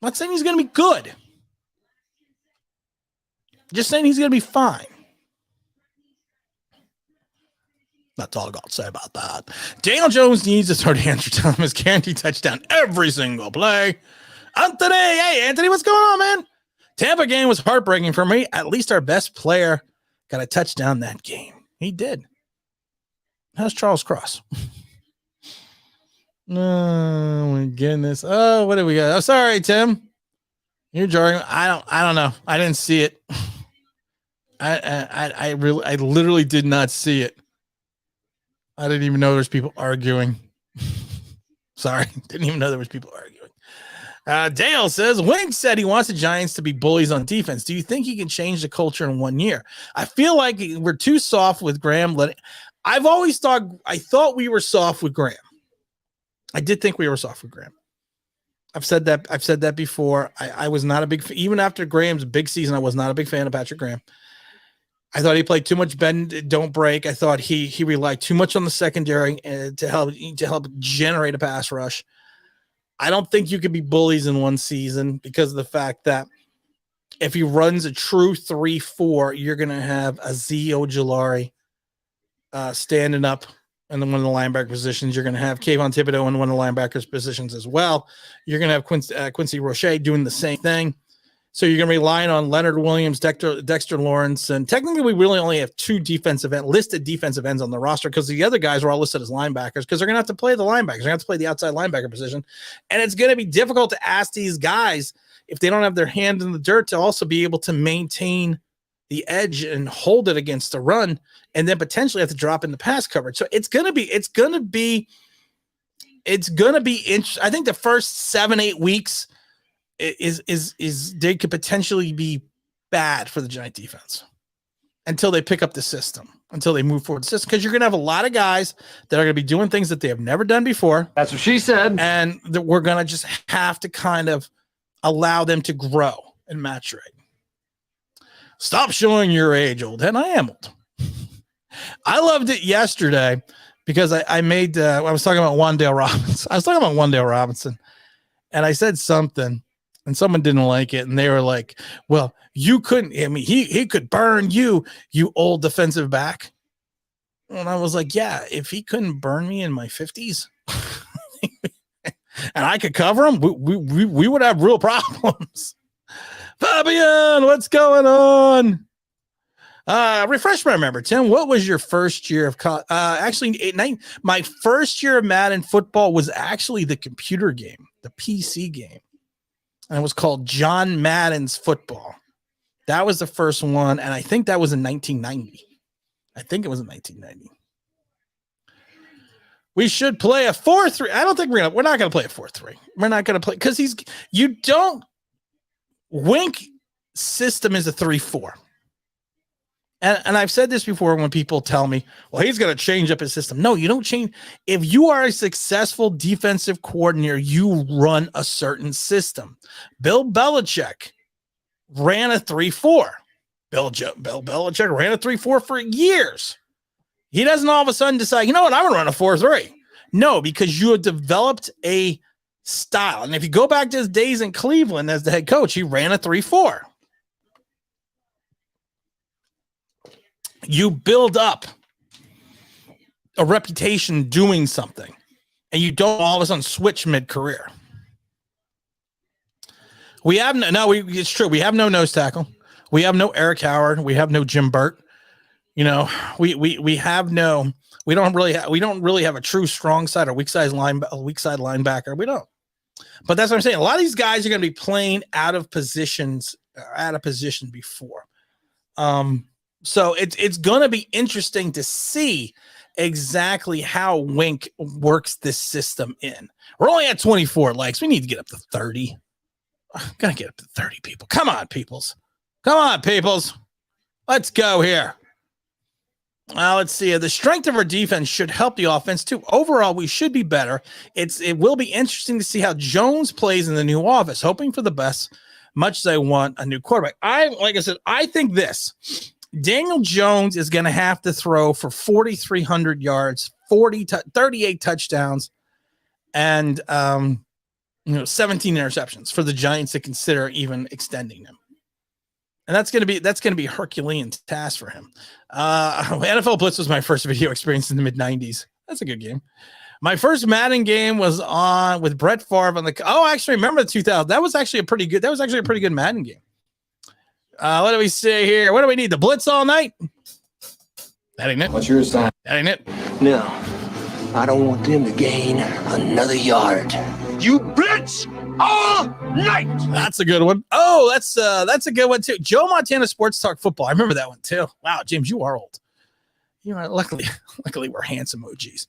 I'm not saying he's going to be good. Just saying he's going to be fine. That's all I got to say about that. Daniel Jones needs to start Andrew Thomas guaranteed touchdown every single play. Anthony, hey, Anthony, what's going on, man? Tampa game was heartbreaking for me. At least our best player got a touchdown that game. He did. How's Charles Cross? Oh my goodness. Oh, what do we got? Oh, sorry, Tim. You're jarring. I don't know. I didn't see it. I literally did not see it. I didn't even know there's people arguing. Sorry. Didn't even know there was people arguing. Dale says, Wink said he wants the Giants to be bullies on defense. Do you think he can change the culture in 1 year? I feel like we're too soft with Graham. I thought we were soft with Graham. I did think we were soft with Graham. I've said that before. I was not a big, even after Graham's big season, I was not a big fan of Patrick Graham. I thought he played too much bend, don't break. I thought he relied too much on the secondary to help generate a pass rush. I don't think you could be bullies in one season because of the fact that if he runs a true 3-4, you're going to have Azeez Ojulari standing up in one of the linebacker positions. You're going to have Kayvon Thibodeau in one of the linebackers positions as well. You're going to have Quincy Roche doing the same thing. So you're going to be relying on Leonard Williams, Dexter Lawrence, and technically we really only have two listed defensive ends on the roster because the other guys were all listed as linebackers because they're going to have to play the linebackers. They're going to have to play the outside linebacker position. And it's going to be difficult to ask these guys, if they don't have their hand in the dirt, to also be able to maintain the edge and hold it against the run and then potentially have to drop in the pass coverage. So it's going to be interesting. I think the first 7-8 weeks is they could potentially be bad for the Giant defense until they pick up the system, until they move forward the system. Because you're going to have a lot of guys that are going to be doing things that they have never done before. That's what she said. And that we're going to just have to kind of allow them to grow and maturate. Stop showing your age, old head. I am old. I loved it yesterday because I was talking about Wan'Dale Robinson. And I said something. And someone didn't like it, and they were like, well, you couldn't, I mean, he could burn you old defensive back. And I was like, yeah, if he couldn't burn me in my 50s and I could cover him, we would have real problems. Fabian, what's going on? Refresh my memory, Tim. What was your first year of college? My first year of Madden football was actually the computer game, the PC game. And it was called John Madden's Football. That was the first one, and I think that was in 1990. We should play a 4-3. I don't think we're not going to play a 4-3. We're not going to play because Wink system is a 3-4. And I've said this before when people tell me, well, he's going to change up his system. No, you don't change. If you are a successful defensive coordinator, you run a certain system. Bill Belichick ran a 3-4. Bill Belichick ran a 3-4 for years. He doesn't all of a sudden decide, you know what, I'm going to run a 4-3. No, because you have developed a style. And if you go back to his days in Cleveland as the head coach, he ran a 3-4. You build up a reputation doing something, and you don't all of a sudden switch mid-career. It's true. We have no nose tackle. We have no Eric Howard. We have no Jim Burt. You know, we don't really have a true strong side or weak side linebacker. We don't. But that's what I'm saying. A lot of these guys are going to be playing out of position before. So it's going to be interesting to see exactly how Wink works this system in. We're only at 24 likes. We need to get up to 30. Gotta get up to 30 people. Come on, peoples. Let's go here. Let's see. The strength of our defense should help the offense too. Overall, we should be better. It will be interesting to see how Jones plays in the new office. Hoping for the best, much as I want a new quarterback. I think this. Daniel Jones is going to have to throw for 4,300 yards, 38 touchdowns, and 17 interceptions for the Giants to consider even extending him. And that's going to be a Herculean task for him. NFL Blitz was my first video experience in the mid-90s. That's a good game. My first Madden game was on with Brett Favre on I actually remember the 2000. That was actually a pretty good Madden game. What do we say here? What do we need? The blitz all night? That ain't it. What's your sign? That ain't it. No, I don't want them to gain another yard. You blitz all night. That's a good one. Oh, that's a good one too. Joe Montana Sports Talk Football. I remember that one too. Wow, James, you are old. You know, luckily we're handsome emojis.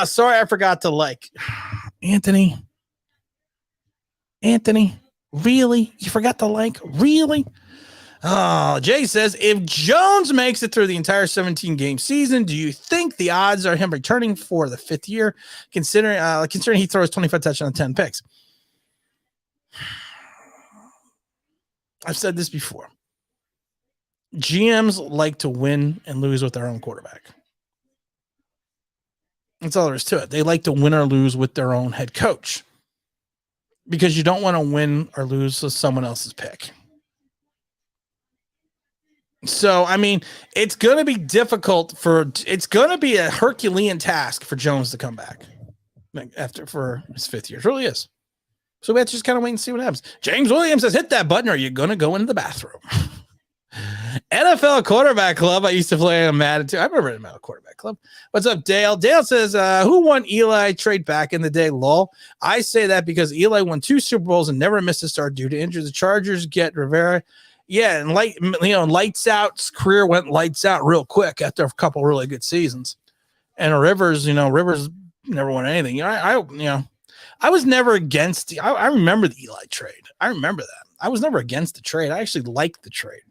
Sorry, I forgot to like Anthony. Really? You forgot to like? Really? Oh, Jay says, if Jones makes it through the entire 17-game season, do you think the odds are him returning for the 5th year, considering he throws 25 touchdowns and 10 picks? I've said this before. GMs like to win and lose with their own quarterback. That's all there is to it. They like to win or lose with their own head coach because you don't want to win or lose with someone else's pick. So, I mean, it's going to be difficult it's going to be a Herculean task for Jones to come back for his 5th year. It really is. So we have to just kind of wait and see what happens. James Williams says, hit that button or you're going to go into the bathroom. NFL Quarterback Club. I used to play in Madden too. I remember the NFL Quarterback Club. What's up, Dale? Dale says, who won Eli trade back in the day? Lol. I say that because Eli won 2 Super Bowls and never missed a start due to injury. The Chargers get Rivera. Yeah, and lights out's career went lights out real quick after a couple really good seasons. And Rivers never won anything. I was never against. I remember the Eli trade. I remember that. I was never against the trade. I actually liked the trade.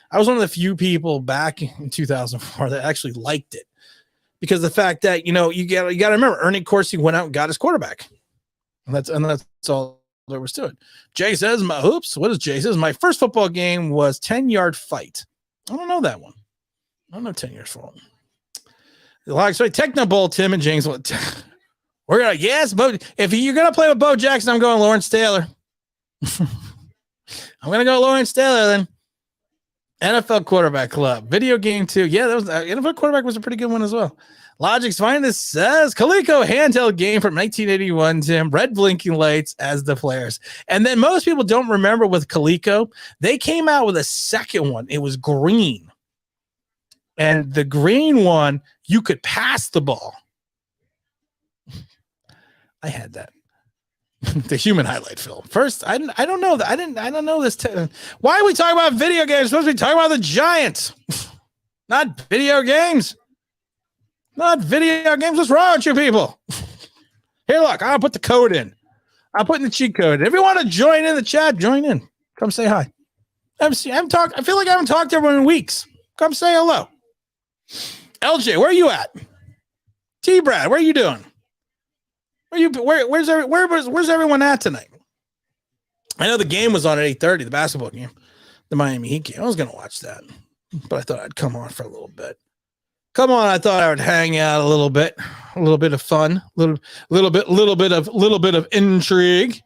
I was one of the few people back in 2004 that actually liked it because the fact that you got to remember Ernie Corsi went out and got his quarterback, and that's all there was to it. Jay says, what does Jay says? My first football game was 10-yard fight. I don't know that one. I don't know 10 years for one. Sorry, Techno Bowl, Tim and James. We're gonna if you're gonna play with Bo Jackson, I'm going Lawrence Taylor. I'm gonna go Lawrence Taylor then. NFL Quarterback Club, video game too. Yeah, that was NFL Quarterback was a pretty good one as well. Logic's Finest says Coleco handheld game from 1981. Tim, red blinking lights as the players, and then most people don't remember with Coleco. They came out with a second one. It was green, and the green one you could pass the ball. I had that. The human highlight film. First, I don't know that. I don't know this. Why are we talking about video games? We're supposed to be talking about the Giants, not video games. Not video games. What's wrong with you people? Here, look, I'll put the code in. I'll put in the cheat code. If you want to join in the chat, join in. Come say hi. I feel like I haven't talked to everyone in weeks. Come say hello. LJ, where are you at? T Brad, where are you doing? Where's everyone at tonight? I know the game was on at 8:30, the basketball game, the Miami Heat game. I was gonna watch that, but I thought I'd come on for a little bit. I thought I would hang out a little bit of fun, little bit of intrigue.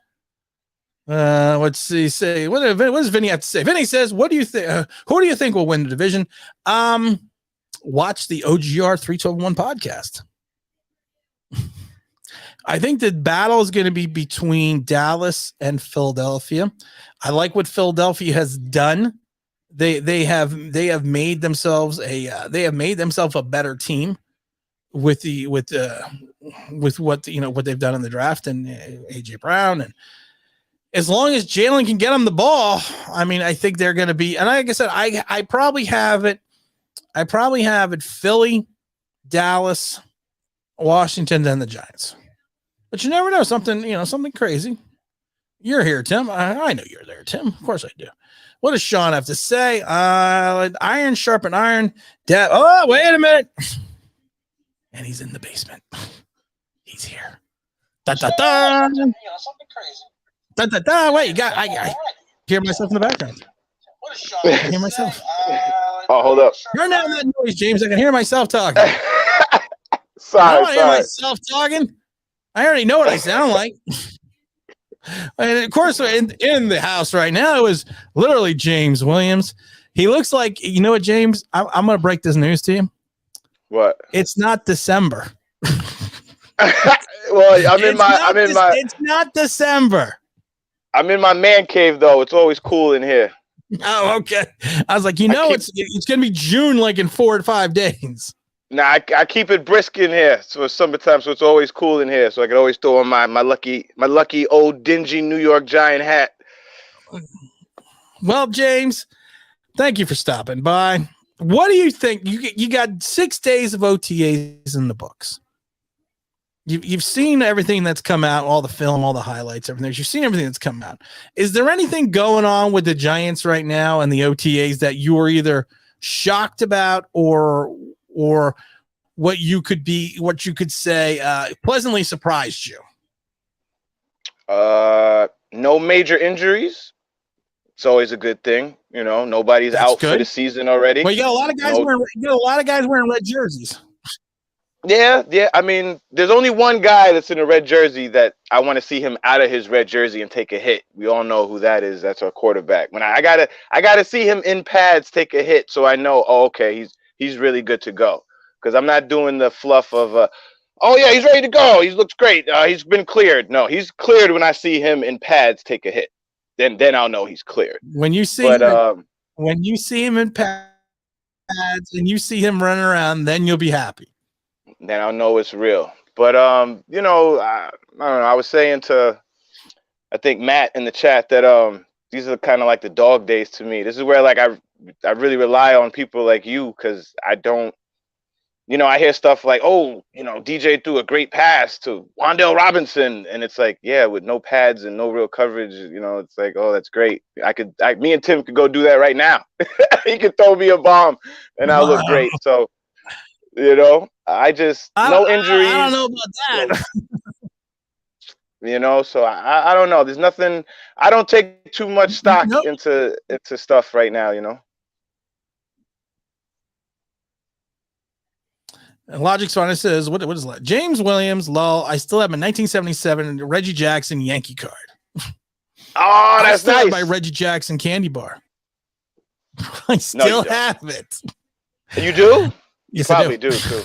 What's he say? What does Vinny have to say? Vinny says, "What do you think? Who do you think will win the division?" Watch the OGR 312-1 podcast. I think the battle is going to be between Dallas and Philadelphia. I like what Philadelphia has done. They have made themselves a better team with what what they've done in the draft and AJ Brown, and as long as Jalen can get them the ball, I mean, I think they're going to be. And like I said, I probably have it. Philly, Dallas, Washington, then the Giants. But you never know, something crazy. You're here, Tim. I know you're there, Tim. Of course I do. What does Sean have to say? Iron sharpen iron. Oh, wait a minute. And he's in the basement. He's here. Da da da. Something crazy. Da da da. Wait, I hear myself in the background. What is Sean? I can hear myself. Oh, hold up. Turn down that noise, James. I can hear myself talking. I Sorry, don't want to hear myself talking. I already know what I sound like. And of course, in the house right now is literally James Williams. He looks like, you know what, James? I'm going to break this news to you. What? It's not December. Well, It's not December. I'm in my man cave though. It's always cool in here. Oh, okay. I was like, it's going to be June, like in 4 or 5 days. Nah, I keep it brisk in here. So it's summertime, so it's always cool in here. So I can always throw on my lucky old dingy New York Giant hat. Well, James, thank you for stopping by. What do you think? You got 6 days of OTAs in the books. You've seen everything that's come out, all the film, all the highlights, everything. You've seen everything that's come out. Is there anything going on with the Giants right now and the OTAs that you are either shocked about or what you could say pleasantly surprised you? No major injuries. It's always a good thing. Nobody's That's out good for the season already. Well, you got a lot of guys wearing red jerseys. Yeah. I mean, there's only one guy that's in a red jersey that I want to see him out of his red jersey and take a hit. We all know who that is. That's our quarterback. When I gotta see him in pads take a hit, so I know, okay, he's really good to go. Because I'm not doing the fluff of Oh yeah, he's ready to go. He looks great. He's been cleared. No, he's cleared when I see him in pads take a hit. Then I'll know he's cleared. When you see But when you see him in pads and you see him running around, then you'll be happy. then I'll know it's real. But you know, I don't know. I was saying to, I think Matt in the chat that these are kind of like the dog days to me. This is where like I really rely on people like you because I don't. You know, I hear stuff like, oh, you know, DJ threw a great pass to Wandale Robinson. And it's like, yeah, with no pads and no real coverage, you know, it's like, oh, that's great. Me and Tim could go do that right now. He could throw me a bomb and I'll look great. So, you know, no injuries. I don't know about that. You know, so I don't know. There's nothing, I don't take too much stock into stuff right now, you know. And Logic Sonic says, what is that? James Williams, lol. I still have my 1977 Reggie Jackson Yankee card. Oh, that's nice. My Reggie Jackson candy bar. I still have it. You do? Yes, you probably do too.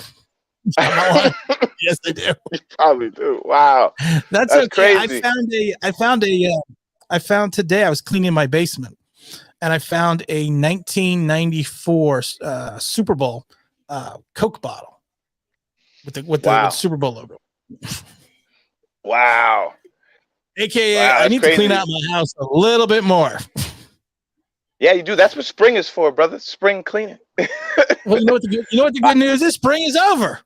Yes, I do. You probably do. Wow. That's okay. Crazy. I found today, I was cleaning my basement and I found a 1994 Super Bowl Coke bottle. With the Super Bowl logo. Wow. AKA, I need to clean out my house a little bit more. Yeah, you do. That's what spring is for, brother. Spring cleaning. Well, you know what the good news is? Spring is over.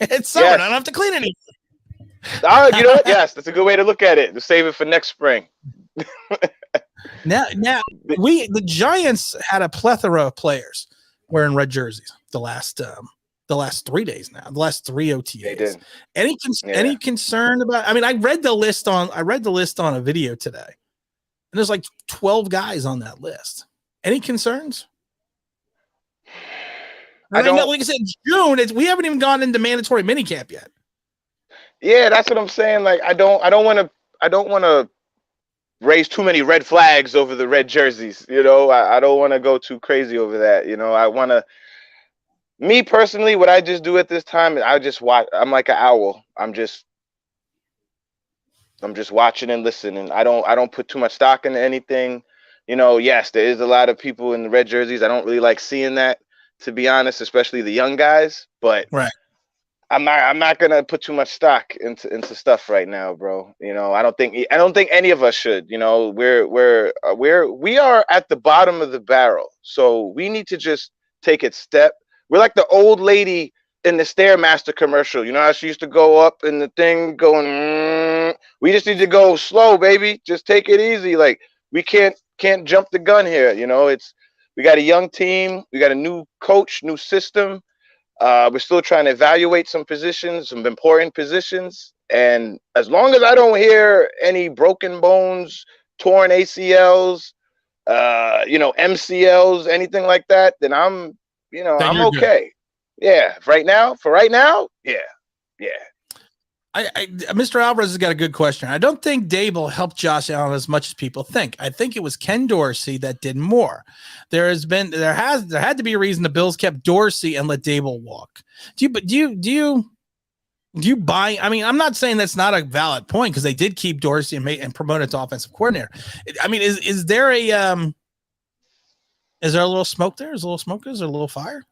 It's summer. Yes. I don't have to clean anything. Oh, you know what? Yes, that's a good way to look at it. To save it for next spring. Now, the Giants had a plethora of players wearing red jerseys the last 3 days now, the last 3 OTAs. They did. Any concern about? I mean, I read the list on a video today, and there's like 12 guys on that list. Any concerns? I don't know. Like I said, June. We haven't even gone into mandatory minicamp yet. Yeah, that's what I'm saying. Like, I don't want to raise too many red flags over the red jerseys. You know, I don't want to go too crazy over that. You know, I want to. Me personally, what I just do at this time is I just watch. I'm like an owl. I'm just watching and listening. I don't put too much stock into anything. You know, yes, there is a lot of people in the red jerseys. I don't really like seeing that, to be honest, especially the young guys. But right. I'm not gonna put too much stock into stuff right now, bro. You know, I don't think any of us should. You know, we are at the bottom of the barrel, so we need to just take it step. We're like the old lady in the Stairmaster commercial. You know how she used to go up in the thing going, we just need to go slow, baby. Just take it easy. Like, we can't jump the gun here. You know, we got a young team. We got a new coach, new system. We're still trying to evaluate some positions, some important positions. And as long as I don't hear any broken bones, torn ACLs, you know, MCLs, anything like that, then I'm okay. Good. Yeah. For right now, yeah. Mr. Alvarez has got a good question. I don't think Dable helped Josh Allen as much as people think. I think it was Ken Dorsey that did more. There had to be a reason the Bills kept Dorsey and let Dable walk. Do you buy? I mean, I'm not saying that's not a valid point because they did keep Dorsey and promote it to offensive coordinator. I mean, is there a little smoke there? Is there a little smoke? Is there a little fire?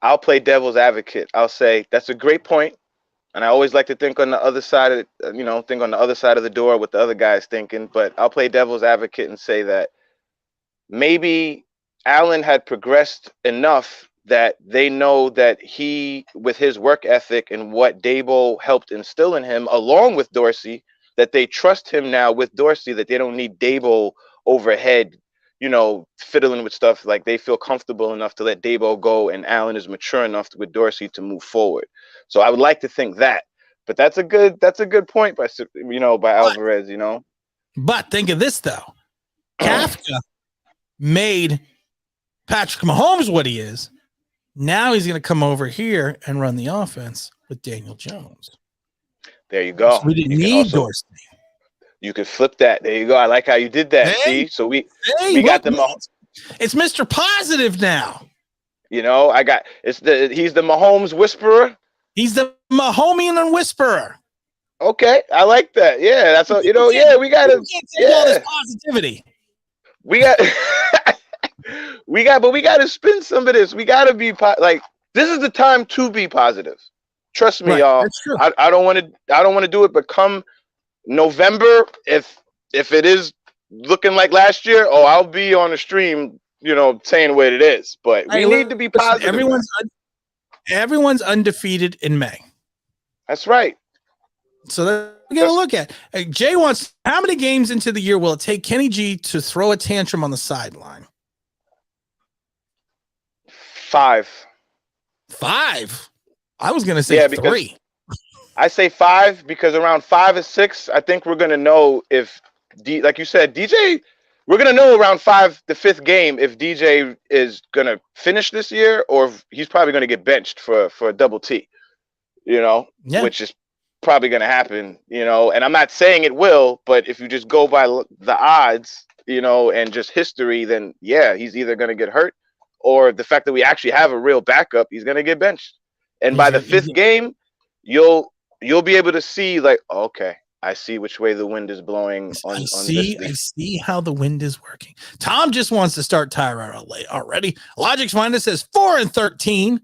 I'll play devil's advocate. I'll say that's a great point. And I always like to think on the other side of the door what the other guy's thinking. But I'll play devil's advocate and say that maybe Allen had progressed enough that they know that he, with his work ethic and what Dable helped instill in him, along with Dorsey, that they trust him now with Dorsey, that they don't need Dable overhead, you know, fiddling with stuff. Like, they feel comfortable enough to let Dable go, and Allen is mature enough with Dorsey to move forward. So I would like to think that, but that's a good point by Alvarez, you know. But think of this though, Kafka made Patrick Mahomes what he is. Now he's going to come over here and run the offense with Daniel Jones. There you go. So we didn't need Dorsey. You could flip that. There you go. I like how you did that. Hey, see, so we got the Mahomes. It's Mr. Positive now. You know, he's the Mahomes whisperer. He's the Mahomian and whisperer. Okay, I like that. Yeah, that's a, We we gotta, can't take all this positivity. we got, but we gotta spin some of this. We gotta be like, this is the time to be positive. Trust me, Right, y'all. that's true. I don't want to do it, but come November, if it is looking like last year, I'll be on the stream, saying what it is. But we need to be positive. Everyone's undefeated in May. That's right. So we're gonna look at. Jay wants, how many games into the year will it take Kenny G to throw a tantrum on the sideline? 5. 5. I was gonna say 3. I say 5 because around 5 or 6, I think we're gonna know if like you said, DJ. We're gonna know around the 5th game if DJ is gonna finish this year or if he's probably gonna get benched for a double T. Which is probably gonna happen. And I'm not saying it will, but if you just go by the odds, and just history, then yeah, he's either gonna get hurt or the fact that we actually have a real backup, he's gonna get benched. And by the 5th game, you'll be able to see like, okay, I see which way the wind is blowing. I see how the wind is working. Tom just wants to start Tyrod already. Logic's Finder says 4-13.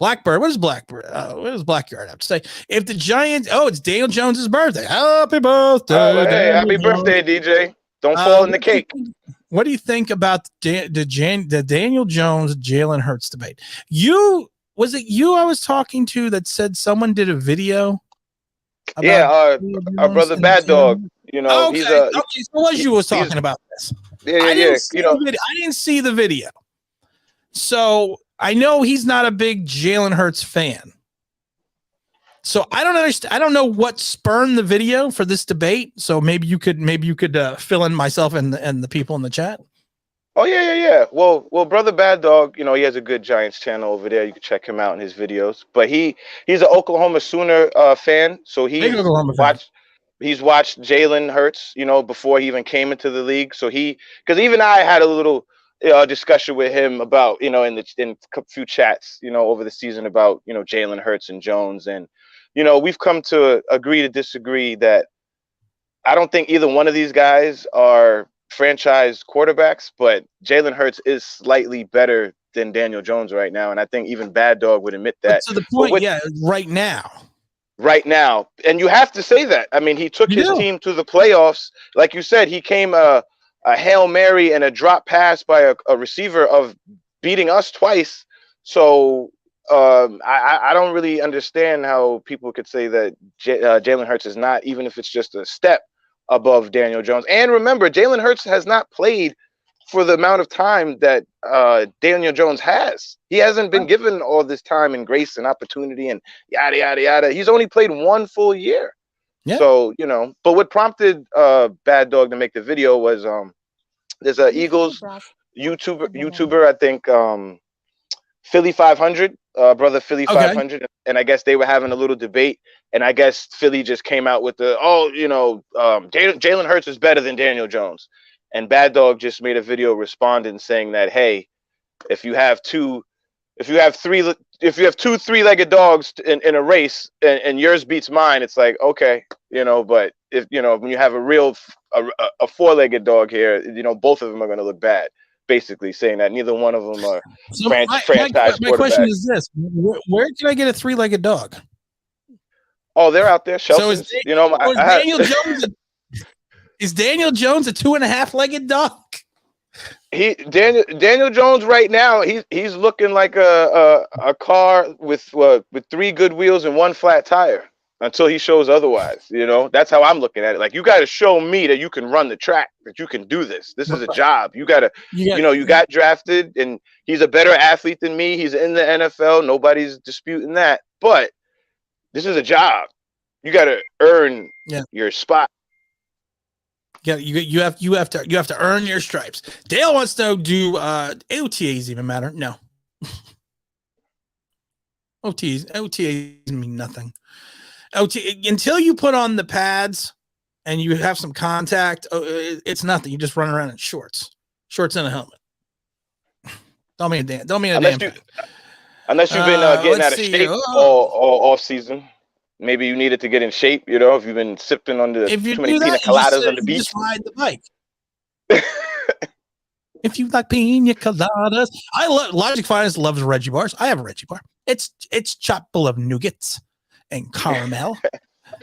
Blackbird, what does Blackyard have to say? If the Giants, it's Daniel Jones's birthday. Happy birthday! Hey, happy birthday, DJ! Don't fall in the cake. What do you think about the Daniel Jones Jalen Hurts debate? Was it you I was talking to that said someone did a video? Our brother Bad Dog. Okay. So was you was talking about this? I didn't see the video, so I know he's not a big Jalen Hurts fan. So I don't understand. I don't know what spurned the video for this debate. So maybe you could fill in myself and the people in the chat. Oh yeah. Well, brother Bad Dog, he has a good Giants channel over there. You can check him out in his videos. But he's an Oklahoma Sooner fan, so he's watched Jalen Hurts, before he even came into the league. So because even I had a little discussion with him about, in a few chats, over the season about, Jalen Hurts and Jones, and we've come to agree to disagree that I don't think either one of these guys are franchise quarterbacks, but Jalen Hurts is slightly better than Daniel Jones right now, and I think even Bad Dog would admit that. To the point, right now, and you have to say that. I mean, he took his team to the playoffs, like you said. He came a Hail Mary and a drop pass by a receiver of beating us twice. So I don't really understand how people could say that Jalen Hurts is not, even if it's just a step above Daniel Jones. And remember, Jalen Hurts has not played for the amount of time that Daniel Jones has. He hasn't been given all this time and grace and opportunity and yada, yada, yada. He's only played 1 full year. Yeah. So, but what prompted Bad Dog to make the video was there's a Eagles YouTuber, I think, Philly 500, brother Philly 500, and I guess they were having a little debate, and I guess Philly just came out with Jalen Hurts is better than Daniel Jones, and Bad Dog just made a video responding saying that, hey, if you have two 3-legged dogs in a race and yours beats mine, it's like, okay, but if when you have a 4-legged dog here, both of them are going to look bad. Basically saying that neither one of them are franchise. My question is this: where can I get a 3-legged dog? Oh, they're out there. Shelters. So is Daniel Jones a 2.5-legged dog? Daniel Jones right now, he's looking like a car with 3 good wheels and 1 flat tire until he shows otherwise. That's how I'm looking at it. Like, you got to show me that you can run the track, that you can do this. This is a job. You got to, you got drafted, and he's a better athlete than me. He's in the NFL. Nobody's disputing that. But this is a job. You got to earn your spot. Yeah, you have to earn your stripes. Dale wants to do OTAs even matter? No. OTAs mean nothing. Until you put on the pads and you have some contact, it's nothing. You just run around in shorts and a helmet. Don't mean a damn thing. Unless you've been getting Let's out of see. shape all off season. Maybe you needed to get in shape. You know, if you've been sipping on If you too many do pina that, you just, coladas on the you beach. just ride the bike. If you like pina coladas, I love Logic Finance loves Reggie bars. I have a Reggie bar. It's chock full of nougats and caramel.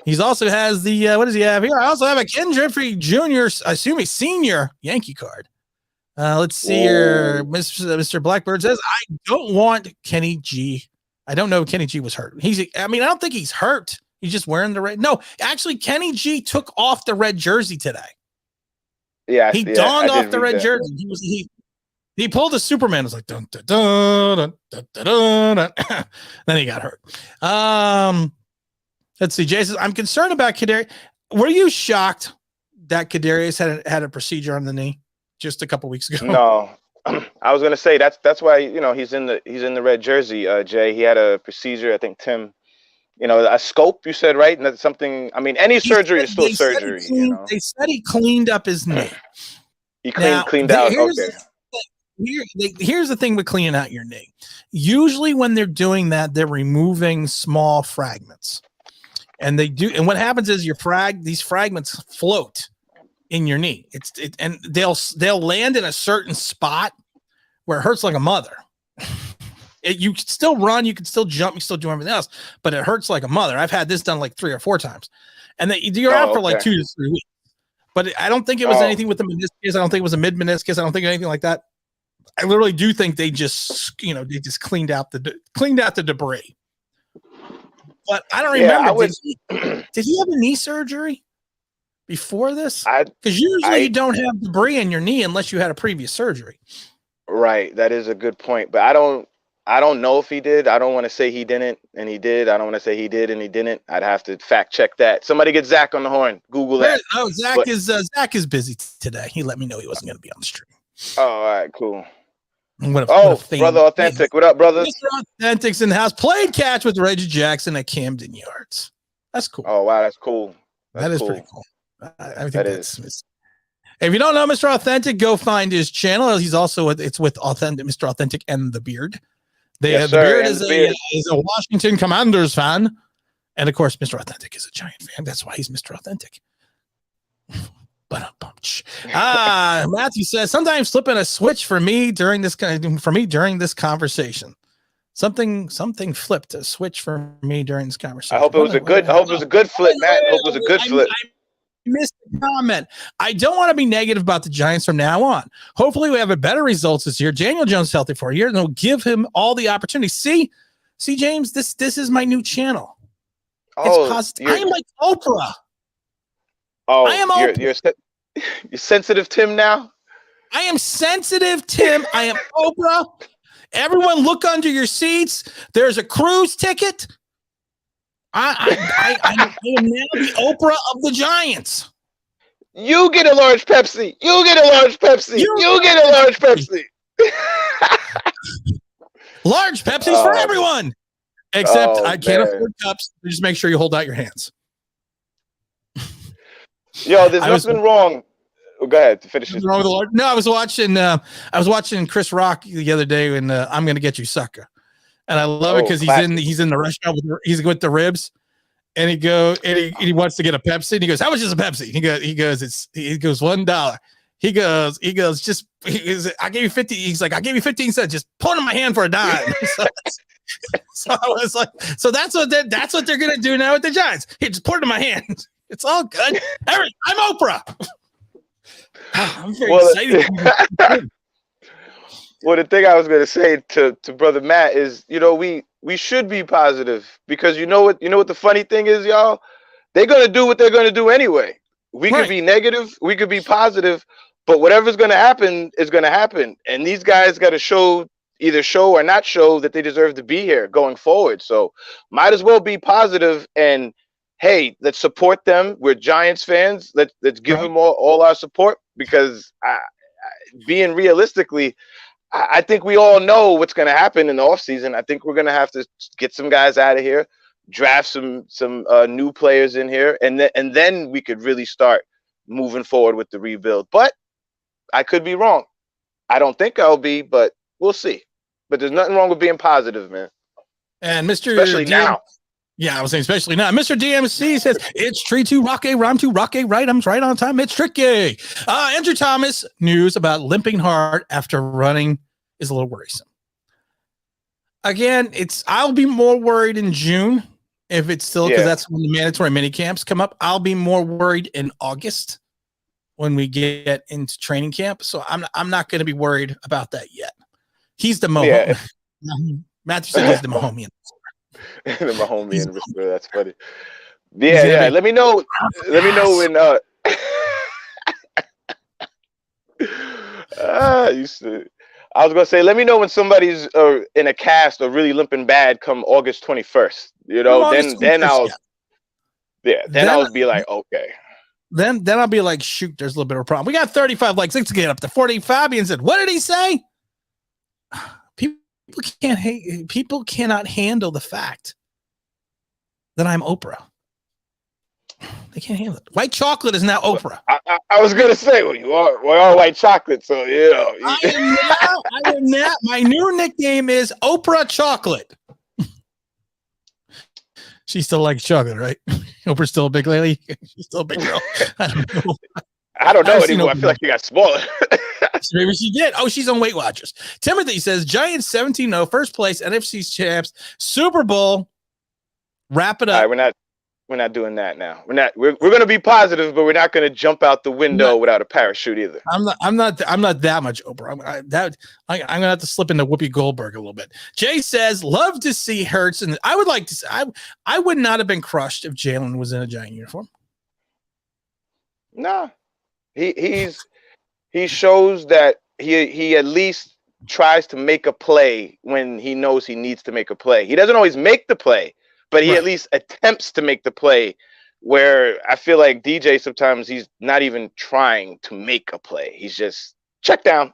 He also has the what does he have here? I also have a Ken Griffey Jr. I assume a senior Yankee card. Let's see here. Mr. Blackbird says, I don't want Kenny G. I don't know if Kenny G was hurt. I don't think he's hurt. He's just wearing the red. No, actually, Kenny G took off the red jersey today. Yeah, he donned off the red jersey. He pulled a Superman. It was like dun, dun, dun, dun, dun, dun, dun. Then he got hurt. Let's see. Jason, I'm concerned about Kadarius. Were you shocked that Kadarius had a procedure on the knee just a couple weeks ago? No, I was gonna say that's why he's in the red jersey. Jay, he had a procedure. I think Tim. A scope, you said, right? And that's something, I mean, any surgery is still surgery. They said he cleaned up his knee. He cleaned out. Okay. Here's the thing with cleaning out your knee. Usually when they're doing that, they're removing small fragments. And what happens is these fragments float in your knee. And they'll land in a certain spot where it hurts like a mother. You can still run, you can still jump, you still do everything else, but it hurts like a mother. I've had this done like 3 or 4 times, and you're out for like 2 to 3 weeks. But I don't think it was anything with the meniscus. I don't think it was a mid meniscus. I don't think anything like that. I literally do think they just cleaned out the debris. But I don't remember. Did he have a knee surgery before this? Because usually you don't have debris in your knee unless you had a previous surgery. Right, that is a good point, but I don't know if he did. I don't want to say he didn't and he did. I don't want to say he did and he didn't. I'd have to fact check that. Somebody get Zach on the horn. Google that. Oh, Zach is busy today. He let me know he wasn't going to be on the stream. Oh, all right, cool. Brother Authentic. What up, brother? Mr. Authentic's in the house. Played catch with Reggie Jackson at Camden Yards. That's cool. Oh, wow, that's cool. That is pretty cool. I think that's. If you don't know Mr. Authentic, go find his channel. He's also it's with Mr. Authentic and the Beard. The Beard is a Washington Commanders fan, and of course, Mr. Authentic is a Giant fan. That's why he's Mr. Authentic. Matthew says sometimes flipping a switch for me during this conversation. Something flipped a switch for me during this conversation. I hope it was a good flip, Matt. I hope it was a good flip. I missed the comment. I don't want to be negative about the Giants from now on. Hopefully we have a better results this year. Daniel Jones healthy for a year, and they'll give him all the opportunities. See, James, this is my new channel. It's positive. I am like Oprah. Oh, I am Oprah. You're sensitive, Tim, now? I am sensitive, Tim. I am Oprah. Everyone look under your seats. There's a cruise ticket. I am now the Oprah of the Giants. You get a large Pepsi. You get a large Pepsi. You get a large Pepsi. Large Pepsis for everyone. Except I can't afford cups. So just make sure you hold out your hands. Yo, there's nothing wrong. Oh, go ahead to finish it. No, I was watching Chris Rock the other day, and I'm gonna get you, sucker. And I love it because he's in the restaurant he's with the ribs, and he wants to get a Pepsi. And he goes, "How much is a Pepsi?" He goes, $1. He goes, I gave you 50. He's like, I gave you 15 cents. Just put it in my hand for a dime. So I was like, so that's what they're gonna do now with the Giants. He just put it in my hand. It's all good. I'm Oprah. I'm very excited. Well, the thing I was gonna say to brother Matt is, we should be positive because you know what the funny thing is, y'all? They're gonna do what they're gonna do anyway. We could be negative, we could be positive, but whatever's gonna happen is gonna happen. And these guys gotta either show or not show that they deserve to be here going forward. So might as well be positive and hey, let's support them. We're Giants fans. Let's give them all our support because being realistically, I think we all know what's going to happen in the offseason. I think we're going to have to get some guys out of here, draft some new players in here, and then we could really start moving forward with the rebuild. But I could be wrong. I don't think I'll be, but we'll see. but there's nothing wrong with being positive, man. And Mr. Especially now. Yeah, I was saying especially now. Mr. DMC says it's tree to rock a rhyme to rock a right. I'm right on time. It's tricky. Andrew Thomas news about limping hard after running is a little worrisome. Again, I'll be more worried in June if it's still because that's when the mandatory mini camps come up. I'll be more worried in August when we get into training camp. So I'm not going to be worried about that yet. He's the Mahomes. Matthew said he's the Mahomes. The Mahomes and Restore. That's funny. Yeah. Let me know. Let me know when. I was gonna say, let me know when somebody's in a cast or really limping bad come August 21st. You know, then I'll be like, okay. Then I'll be like, shoot, there's a little bit of a problem. We got 35 likes. Let's get up to 40. Fabian said, what did he say? People cannot handle the fact that I'm Oprah. They can't handle it. White chocolate is now Oprah. I was gonna say, well, we're all white chocolate, so you know. I am now. My new nickname is Oprah Chocolate. She still likes chocolate, right? Oprah's still a big lady. She's still a big girl. I don't know anymore. I feel like she got smaller. Maybe she did. Oh, she's on Weight Watchers. Timothy says Giants 17-0, first place, NFC champs, Super Bowl. Wrap it up. All right, we're not doing that now. We're going to be positive, but we're not going to jump out the window without a parachute either. I'm not that much Oprah. I'm going to have to slip into Whoopi Goldberg a little bit. Jay says, love to see Hurts, and I would like to. I would not have been crushed if Jalen was in a Giant uniform. Nah, he shows that he at least tries to make a play when he knows he needs to make a play. He doesn't always make the play, but he at least attempts to make the play, where I feel like DJ sometimes he's not even trying to make a play. He's just check down.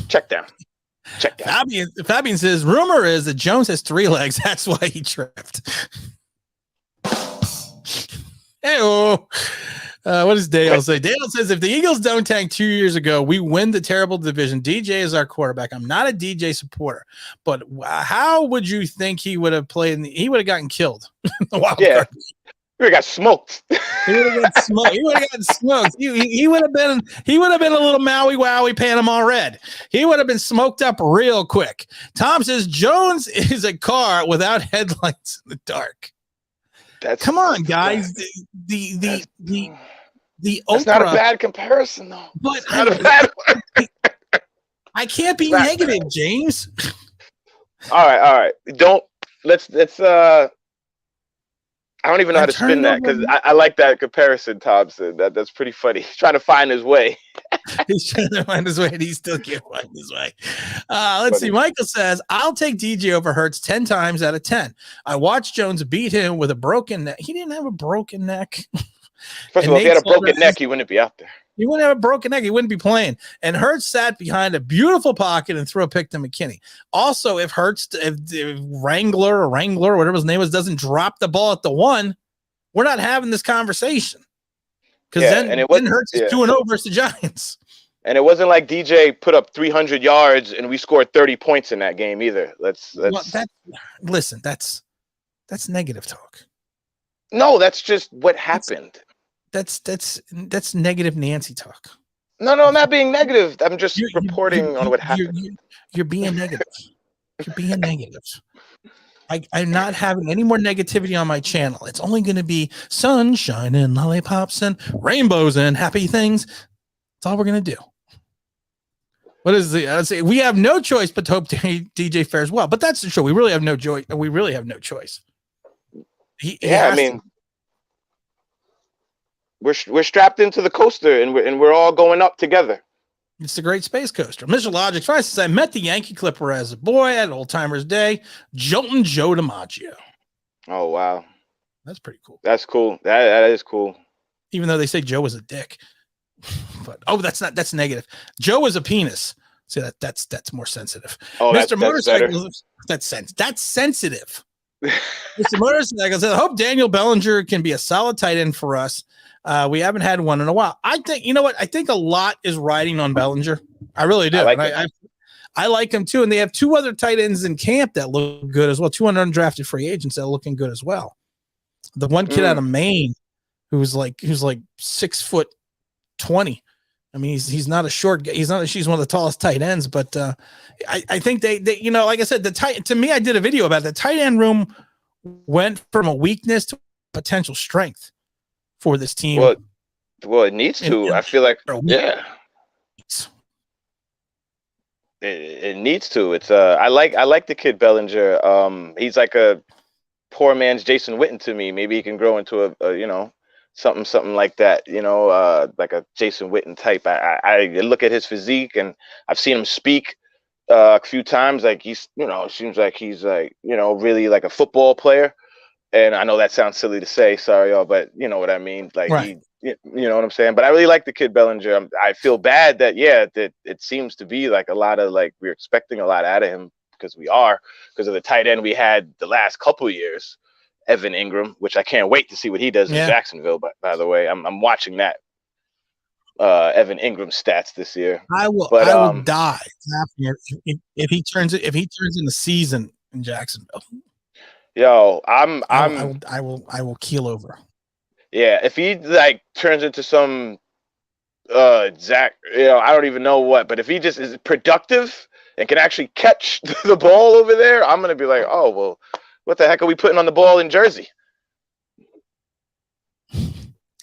Fabian says, rumor is that Jones has 3 legs. That's why he tripped. Hey-oh. What does Dale say? Dale says, if the Eagles don't tank 2 years ago, we win the terrible division. DJ is our quarterback. I'm not a DJ supporter, but how would you think he would have played? He would have gotten killed. He would have got smoked. He would have gotten smoked. He would have been a little Maui Wowie Panama Red. He would have been smoked up real quick. Tom says Jones is a car without headlights in the dark. Come on, guys. The Oprah. That's not a bad comparison, though. But not a bad one. I can't be negative, James. All right. Let's I don't even know how to spin that because I like that comparison, Thompson. That's pretty funny. He's trying to find his way. He's trying to find his way, and he still can't find his way. Let's see. Michael says, I'll take DJ over Hurts 10 times out of 10. I watched Jones beat him with a broken neck. He didn't have a broken neck. First of all, if he had a broken neck, he wouldn't be out there. He wouldn't have a broken neck. He wouldn't be playing. And Hurts sat behind a beautiful pocket and threw a pick to McKinney. Also, if Wrangler, whatever his name was, doesn't drop the ball at the 1, we're not having this conversation. Because then Hurts is 2-0 versus the Giants. And it wasn't like DJ put up 300 yards and we scored 30 points in that game either. That's negative talk. No, that's just what happened. That's negative Nancy talk. No, I'm not being negative. I'm just reporting on what happened. You're being negative. You're being negative. I'm not having any more negativity on my channel. It's only going to be sunshine and lollipops and rainbows and happy things. That's all we're going to do. What is the? I'd say we have no choice but to hope DJ fares well. But that's true. We really have no joy. We really have no choice. We're strapped into the coaster and we're all going up together. It's the Great Space Coaster. Mr. Logic tries to say, I met the Yankee Clipper as a boy at Old Timers Day, Joltin' Joe DiMaggio. Oh wow, that's pretty cool. That's cool. That is cool. Even though they say Joe was a dick, but that's negative. Joe was a penis. See that's more sensitive. Oh, Mr. Motorcycle, that's sensitive. Mr. Motorcycle said, I hope Daniel Bellinger can be a solid tight end for us. We haven't had one in a while. I think, you know what? I think a lot is riding on Bellinger. I really do. I like him too. And they have 2 other tight ends in camp that look good as well. 2 undrafted free agents that are looking good as well. The one kid out of Maine who's like 6'20". I mean, he's not a short guy. She's one of the tallest tight ends, but I think they like I said, to me, I did a video about it. The tight end room went from a weakness to potential strength for this team. Well, it needs to. I feel like, yeah, it needs to. It's I like the kid Bellinger. He's like a poor man's Jason Witten to me. Maybe he can grow into a something like that, like a Jason Witten type. I look at his physique, and I've seen him speak a few times. Like he's, seems like he's like, really like a football player. And I know that sounds silly to say, sorry y'all, but you know what I mean. Like right. you know what I'm saying. But I really like the kid Bellinger. I feel bad that that it seems to be like a lot of like we're expecting a lot out of him because of the tight end we had the last couple of years. Evan Ingram, which I can't wait to see what he does in Jacksonville. But by the way, I'm watching that Evan Ingram stats this year. I will die if he turns in the season in Jacksonville. Yo, I will keel over. Yeah, if he like turns into some Zach, I don't even know what, but if he just is productive and can actually catch the ball over there, I'm gonna be like, oh well. What the heck are we putting on the ball in Jersey?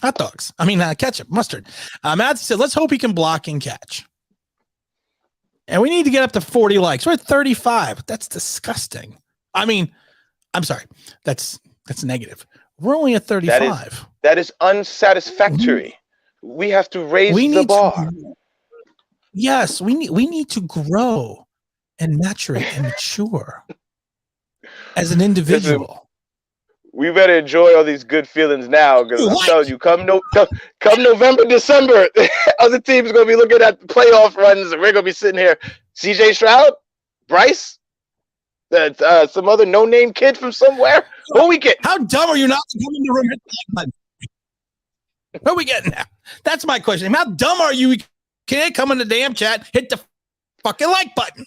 Hot dogs. I mean, ketchup, mustard. Matt said, let's hope he can block and catch. And we need to get up to 40 likes. We're at 35. That's disgusting. I mean, I'm sorry. That's negative. We're only at 35. That is unsatisfactory. We have to raise the bar. Yes, we need to grow and maturate and mature. As an individual. Listen, we better enjoy all these good feelings now, because I'm telling you, come November, December, other teams are going to be looking at playoff runs, and we're going to be sitting here. CJ Stroud, Bryce, some other no-name kid from somewhere. Who we get? How dumb are you not to come in the room? Hit the like button? Who are we getting now? That's my question. How dumb are you? Can't come in the damn chat. Hit the fucking like button.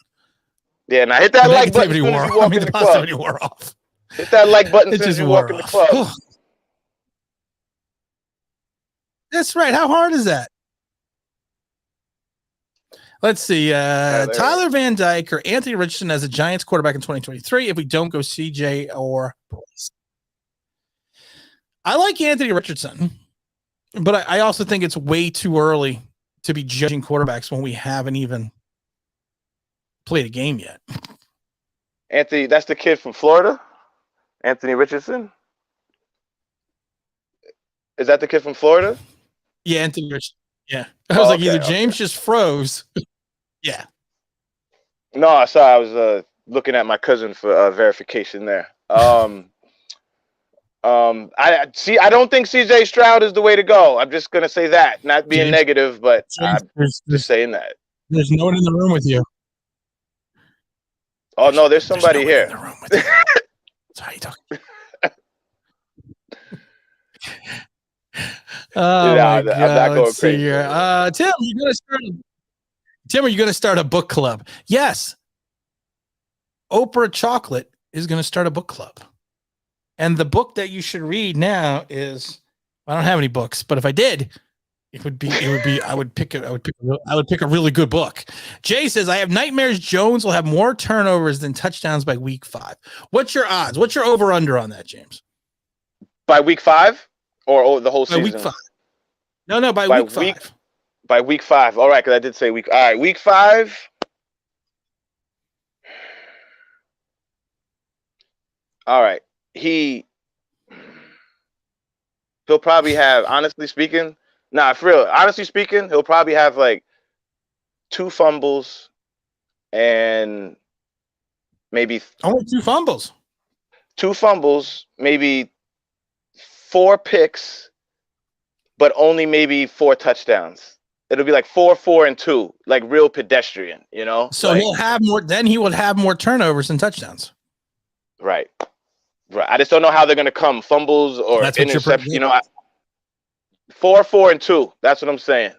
Yeah, now hit that like button as soon as you walk in the club. Wore off. Hit that like button as soon as you walk in the club. That's right. How hard is that? Let's see. Tyler Van Dyke or Anthony Richardson as a Giants quarterback in 2023 if we don't go CJ or Bryce. I like Anthony Richardson, but I also think it's way too early to be judging quarterbacks when we haven't even played a game yet. Anthony, that's the kid from Florida? Anthony Richardson? Is that the kid from Florida? Yeah, Anthony Richardson. Yeah. I was either James just froze. Yeah. No, sorry, I was looking at my cousin for verification there. I don't think CJ Stroud is the way to go. I'm just gonna say that. Not being James, negative, but James, I'm just saying that. There's no one in the room with you. Oh no, there's somebody here. In the room with you. Sorry, talking. Oh my God. I'm not going crazy. Tim, are you gonna start a book club? Yes. Oprah Chocolate is gonna start a book club. And the book that you should read now is, I don't have any books, but if I did, it would be I would pick a really good book. Jay says, I have nightmares Jones will have more turnovers than touchdowns by week 5. What's your odds? What's your over under on that, James? By week 5 or the whole season? By week 5. No, by week 5. By week 5. All right, because I did say week. All right, week 5. All right. He'll probably have, honestly speaking, he'll probably have like 2 fumbles and maybe only 2 fumbles. 2 fumbles, maybe 4 picks, but only maybe 4 touchdowns. It'll be like 4, 4, and 2, like real pedestrian, you know? So like, he'll have more. Then he would have more turnovers than touchdowns. Right. I just don't know how they're gonna come, fumbles or interception. 4, 4, and 2. That's what I'm saying.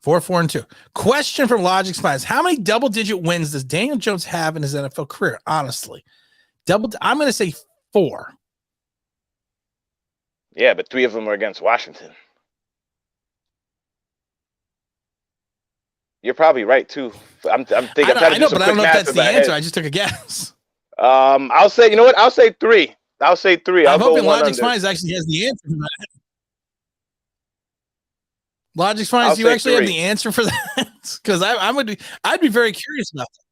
4-4-2. Question from Logic Spies. How many double-digit wins does Daniel Jones have in his NFL career? Honestly. I'm going to say 4. Yeah, but 3 of them are against Washington. You're probably right too. I'm thinking. I know, but I don't know if that's the answer. I just took a guess. I'll say. You know what? I'll say 3. I'll say 3. I'm I'll hoping go one Logic under. Spies actually has the answer for that. Logic Spies, I'll do you say actually have 3. the answer for that? Because I'd be very curious about that.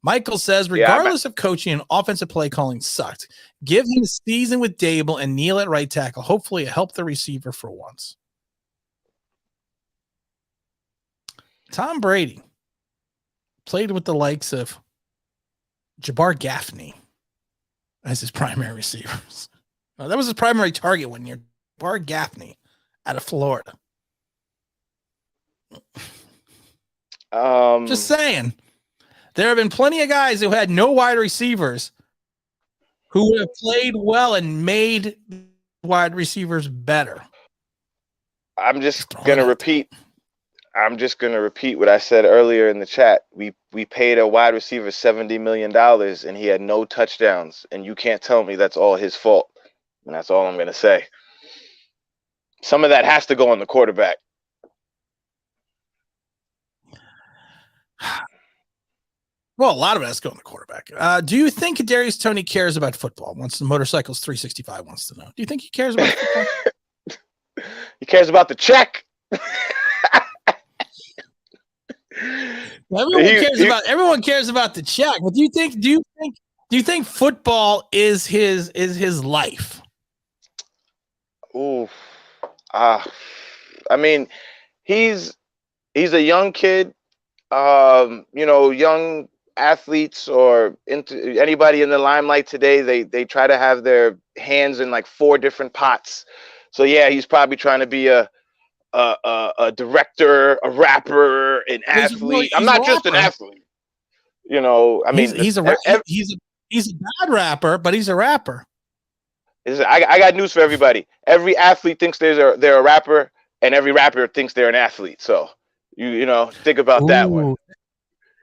Michael says, regardless of coaching and offensive play calling sucked, give him a season with Dable and Neal at right tackle. Hopefully, it helped the receiver for once. Tom Brady played with the likes of Jabbar Gaffney as his primary receivers. That was his primary target one year. Jabbar Gaffney out of Florida. Just saying. There have been plenty of guys who had no wide receivers who would have played well and made wide receivers better. I'm just going to repeat. I'm just going to repeat what I said earlier in the chat. We paid a wide receiver $70 million and he had no touchdowns. And you can't tell me that's all his fault. And that's all I'm going to say. Some of that has to go on the quarterback. Well, a lot of it has to go on the quarterback. Do you think Kadarius Toney cares about football? Once the Motorcycles 365 wants to know. Do you think he cares about football? He cares about the check. Everyone cares about the check. But do you think football is his life? Ooh. I mean, he's a young kid. Young athletes or anybody in the limelight today, they try to have their hands in like 4 different pots. So yeah, he's probably trying to be a director, a rapper, an athlete. I'm not just an athlete. I mean, he's a bad rapper, but he's a rapper. I got news for everybody. Every athlete thinks they're a rapper, and every rapper thinks they're an athlete. So you think about that one.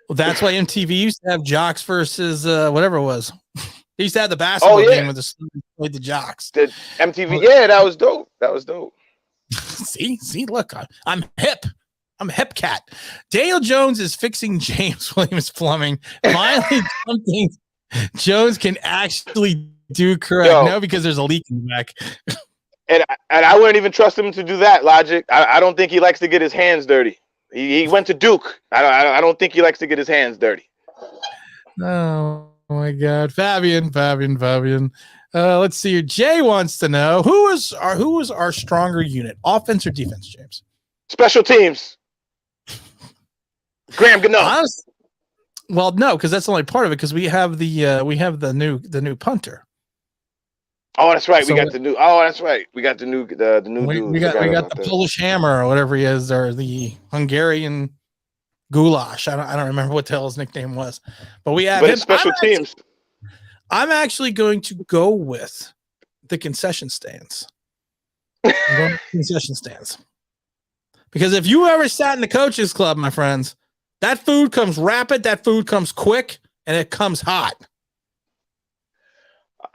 Well, that's why MTV used to have jocks versus whatever it was. They used to have the basketball game with the jocks. The MTV, yeah, that was dope. See, look, I'm hip. I'm a hip cat. Dale Jones is fixing James Williams plumbing. Finally, something Jones can actually do correct. No, because there's a leak in the back. And I wouldn't even trust him to do that, Logic. I don't think he likes to get his hands dirty. He went to Duke. I don't think he likes to get his hands dirty. Oh my God, Fabian. Let's see. Jay wants to know who was our stronger unit, offense or defense, James? Special teams. Graham Gano. Well, no, because that's only part of it. Because we have the new punter. Oh, that's right. We got the new. Oh, that's right. We got the new dude. We got the Polish hammer or whatever he is, or the Hungarian goulash. I don't remember what the hell his nickname was, but we have. But it's special teams. I'm actually going to go with the concession stands. Concession stands, because if you ever sat in the coaches club, my friends, that food comes rapid, that food comes quick, and it comes hot.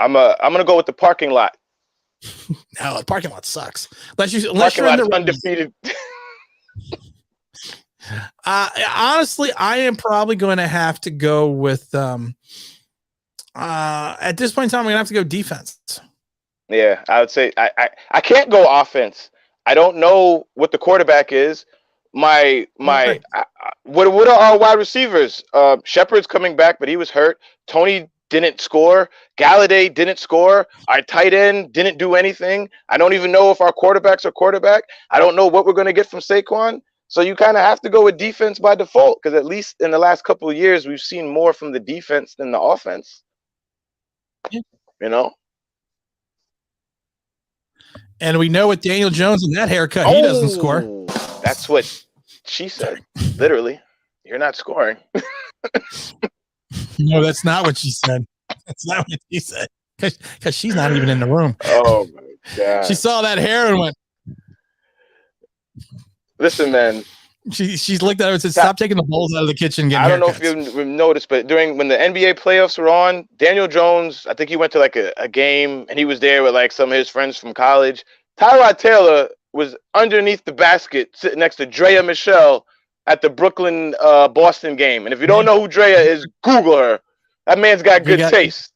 I'm gonna go with the parking lot. No, the parking lot sucks. Unless parking you're lot is undefeated. Honestly, I am probably going to have to go with at this point in time, I'm gonna have to go defense. Yeah, I would say I can't go offense. I don't know what the quarterback is. What are our wide receivers? Shepard's coming back, but he was hurt. Tony didn't score. Galladay didn't score. Our tight end didn't do anything. I don't even know if our quarterback's a quarterback. I don't know what we're going to get from Saquon. So you kind of have to go with defense by default, because at least in the last couple of years, we've seen more from the defense than the offense. Yeah. And we know with Daniel Jones and that haircut, he doesn't score. That's what she said. Literally, you're not scoring. No, that's not what she said. That's not what she said. Because she's not even in the room. Oh, my God. She saw that hair and went. Listen, man. She's looked at her and said, "Stop taking the bowls out of the kitchen." I don't know if you've noticed, but when the NBA playoffs were on, Daniel Jones, I think he went to like a game and he was there with like some of his friends from college. Tyrod Taylor was underneath the basket sitting next to Drea Michelle at the Brooklyn Boston game. And if you don't know who Drea is, Google her. That man's got good taste.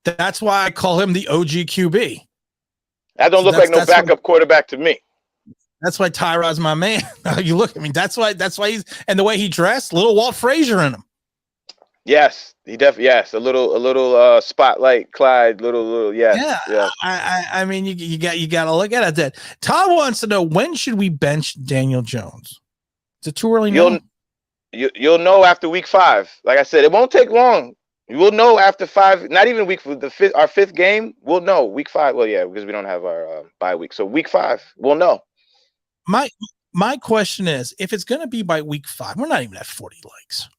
That's why I call him the OG QB. That don't look like no backup quarterback to me. That's why Tyrod's my man. You look, I mean, that's why he's, and the way he dressed, little Walt Frazier in him. Yes, he definitely, yes, a little spotlight, Clyde, little, yes. Yeah. I mean, you got to look at it. That Tom wants to know, when should we bench Daniel Jones? Is it too early? You'll know after week 5. Like I said, it won't take long. You will know after 5, not even week our 5th game. We'll know week 5. Well, yeah, because we don't have our bye week. So week 5, we'll know. My question is, if it's going to be by week 5, we're not even at 40 likes.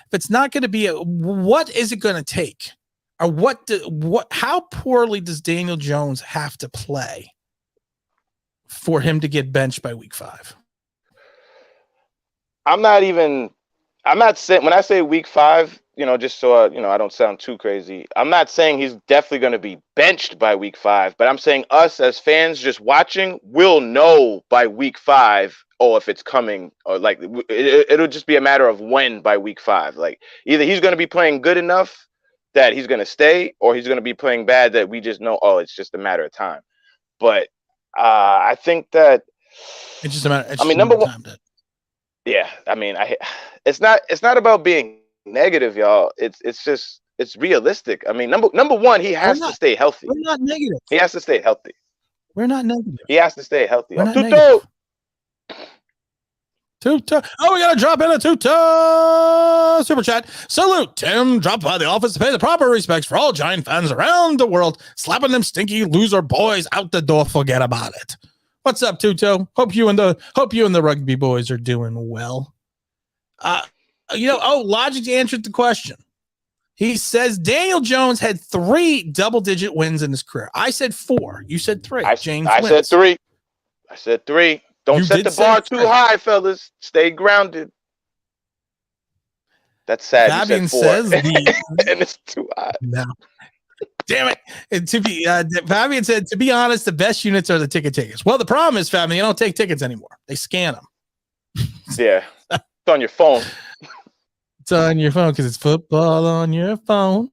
If it's not going to be, what is it going to take? Or how poorly does Daniel Jones have to play for him to get benched by week 5? I'm not saying, when I say week 5, just so I don't sound too crazy, I'm not saying he's definitely going to be benched by week 5, but I'm saying us as fans just watching will know by week 5, if it's coming, or like it'll just be a matter of when by week 5. Like either he's going to be playing good enough that he's going to stay, or he's going to be playing bad that we just know, it's just a matter of time. But I think that it's just a matter. Number one. Yeah, I mean, it's not about being negative, y'all. It's realistic. I mean, number one, he has to stay healthy. We're not negative. He has to stay healthy. We're not negative. He has to stay healthy. We're not negative. Tuto. Oh, we got to drop in a Tuto super chat. Salute, Tim. Dropped by the office to pay the proper respects for all Giant fans around the world. Slapping them stinky loser boys out the door. Forget about it. What's up, Tuto? Hope you and the rugby boys are doing well. Logic answered the question. He says Daniel Jones had 3 double-digit wins in his career. I said 4. You said 3. I said 3. I said 3. Don't set the bar too high, fellas. Stay grounded. That's sad. Fabian you said 4. And it's too high. No. Damn it. And Fabian said, to be honest, the best units are the ticket takers. Well, the problem is, Fabian, you don't take tickets anymore. They scan them. Yeah. It's on your phone. It's on your phone because it's football on your phone.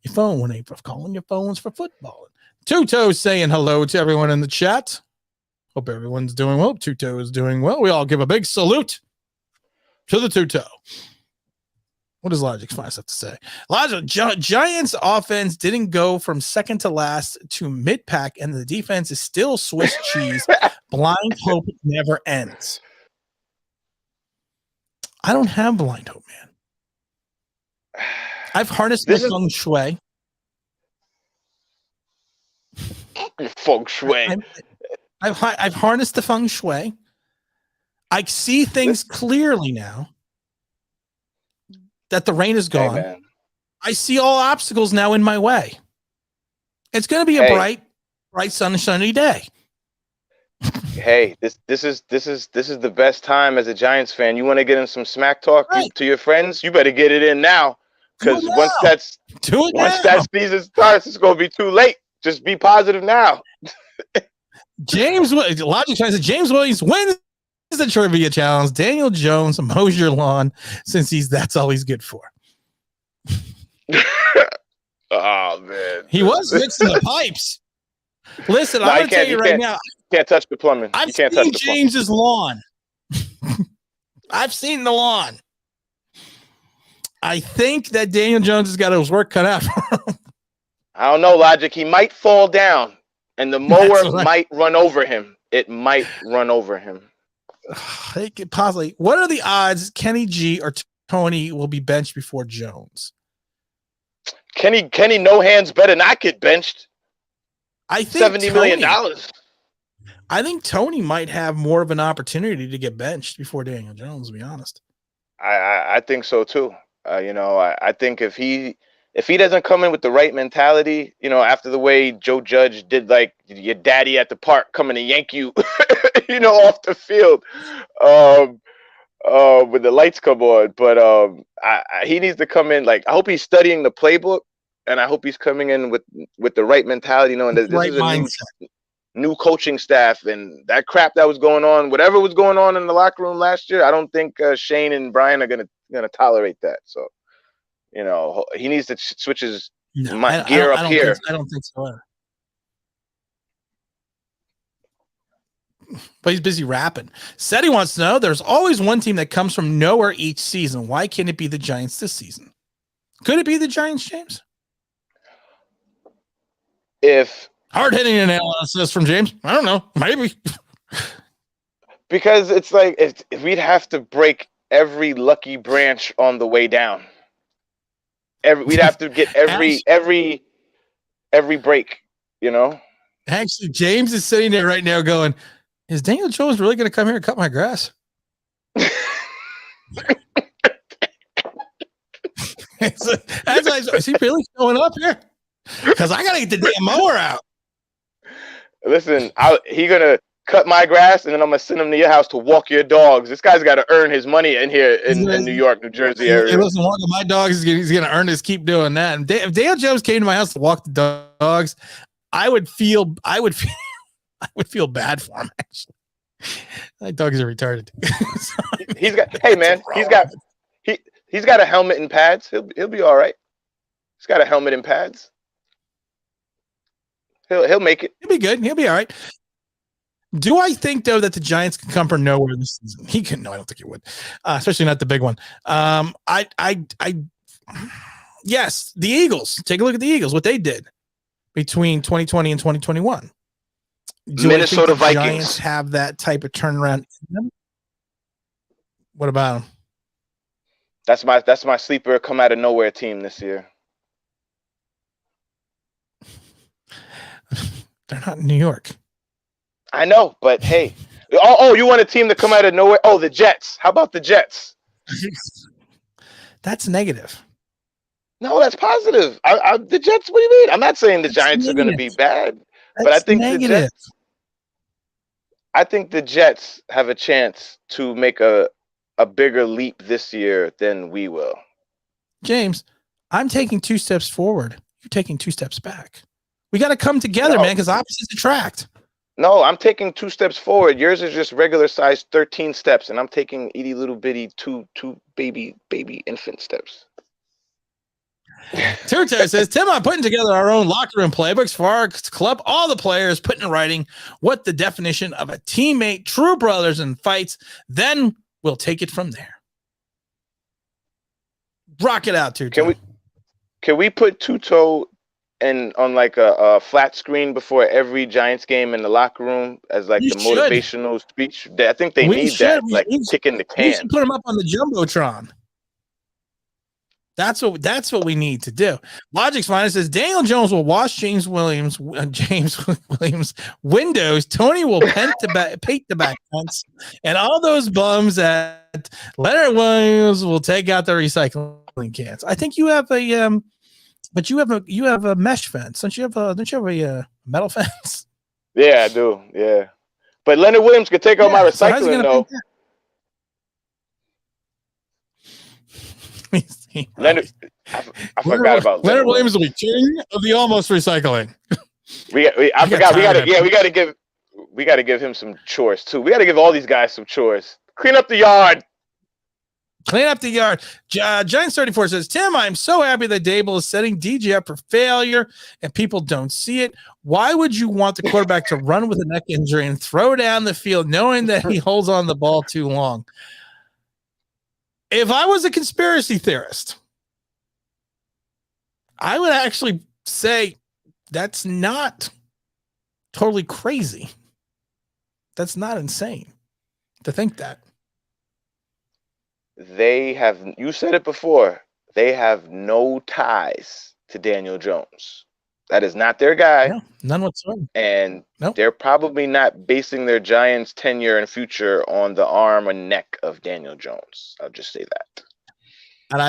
Your phone ain't for calling, your phone's for football. Tuto saying hello to everyone in the chat. Hope everyone's doing well. Tuto is doing well. We all give a big salute to the Tuto. What does Logic's Finest have to say? Logic, Giants offense didn't go from second to last to mid-pack, and the defense is still Swiss cheese. Blind hope never ends. I don't have blind hope, man. I've harnessed my feng shui. Feng shui. I've harnessed the feng shui. I see things clearly now that the rain is gone. Hey, I see all obstacles now in my way. It's going to be a bright sunny day. Hey, this is the best time as a Giants fan. You want to get in some smack talk to your friends? You better get it in now, because once that season starts, it's going to be too late. Just be positive now. Logic says James Williams wins the trivia challenge. Daniel Jones mows your lawn since that's all he's good for. Oh man, he was fixing the pipes. Listen, I'm gonna tell you right now. You can't touch the plumbing. I've seen James's lawn. I've seen the lawn. I think that Daniel Jones has got his work cut out for him. I don't know, Logic. He might fall down, and the mower might run over him. It might run over him. They could possibly. What are the odds Kenny G or Tony will be benched before Jones? Kenny, no hands better not get benched. I think $70 million. I think Tony might have more of an opportunity to get benched before Daniel Jones, to be honest. I think so too. I think if if he doesn't come in with the right mentality, after the way Joe Judge did, like your daddy at the park coming to yank you, off the field, when the lights come on. But he needs to come in. Like, I hope he's studying the playbook, and I hope he's coming in with the right mentality, knowing that this Right is a mindset. new coaching staff, and that crap that was going on, whatever was going on in the locker room last year, I don't think Shane and Brian are gonna tolerate that. So, he needs to switch his gear up here. I don't think so either. But he's busy rapping. Said he wants to know, there's always one team that comes from nowhere each season. Why can't it be the Giants this season? Could it be the Giants, James? If hard-hitting analysis from James, I don't know, maybe. Because it's like if we'd have to break every lucky branch on the way down. We'd have to get every break, Actually, James is sitting there right now going, is Daniel Jones really going to come here and cut my grass? Is he really showing up here? Because I got to get the damn mower out. Listen, he going to cut my grass, and then I'm going to send him to your house to walk your dogs. This guy's got to earn his money in here in New York, New Jersey area. He wasn't walking my dogs. He's going to earn his keep doing that. And if Daniel Jones came to my house to walk the dogs, I would feel bad for him, actually. My dogs are retarded. He's got a helmet and pads. He'll be all right. He's got a helmet and pads. He'll make it. He'll be good. He'll be all right. Do I think, though, that the Giants can come from nowhere this season? He can. No, I don't think he would, especially not the big one. Yes, the Eagles. Take a look at the Eagles, what they did between 2020 and 2021. Do Minnesota I think the Vikings Giants have that type of turnaround in them? What about them? That's my sleeper come out of nowhere team this year. They're not in New York. I know, but hey. Oh, you want a team to come out of nowhere? Oh, the Jets. How about the Jets? That's negative. No, that's positive. The Jets, what do you mean? I'm not saying the Giants are going to be bad, but I think negative. I think the Jets have a chance to make a bigger leap this year than we will. James, I'm taking 2 steps forward. You're taking 2 steps back. We got to come together, man, because opposites attract. No, I'm taking 2 steps forward. Yours is just regular size 13 steps, and I'm taking itty little bitty two baby infant steps. Turto says, Tim, I'm putting together our own locker room playbooks for our club. All the players put in writing what the definition of a teammate, true brothers in fights. Then we'll take it from there. Rock it out, Turto. Can we put Tuto on like a flat screen before every Giants game in the locker room as like the motivational speech? I think they need that, like kicking the can. We should put them up on the Jumbotron. That's what we need to do. Logic's Finest says Daniel Jones will wash James Williams windows. Tony will paint the back fence, and all those bums at Leonard Williams will take out the recycling cans. I think you have a but you have a mesh fence. Don't you have a metal fence? Yeah, I do. Yeah, but Leonard Williams could take out my recycling though. Leonard, I forgot about Leonard Williams will be king of the almost recycling. I forgot. We got to give him some chores too. We got to give all these guys some chores. Clean up the yard. Giants 34 says, Tim, I'm so happy that Dable is setting DJ up for failure and people don't see it. Why would you want the quarterback to run with a neck injury and throw down the field knowing that he holds on the ball too long? If I was a conspiracy theorist, I would actually say that's not totally crazy. That's not insane to think that. You said it before, they have no ties to Daniel Jones. That is not their guy. No, none whatsoever. And they're probably not basing their Giants tenure and future on the arm or neck of Daniel Jones. I'll just say that. And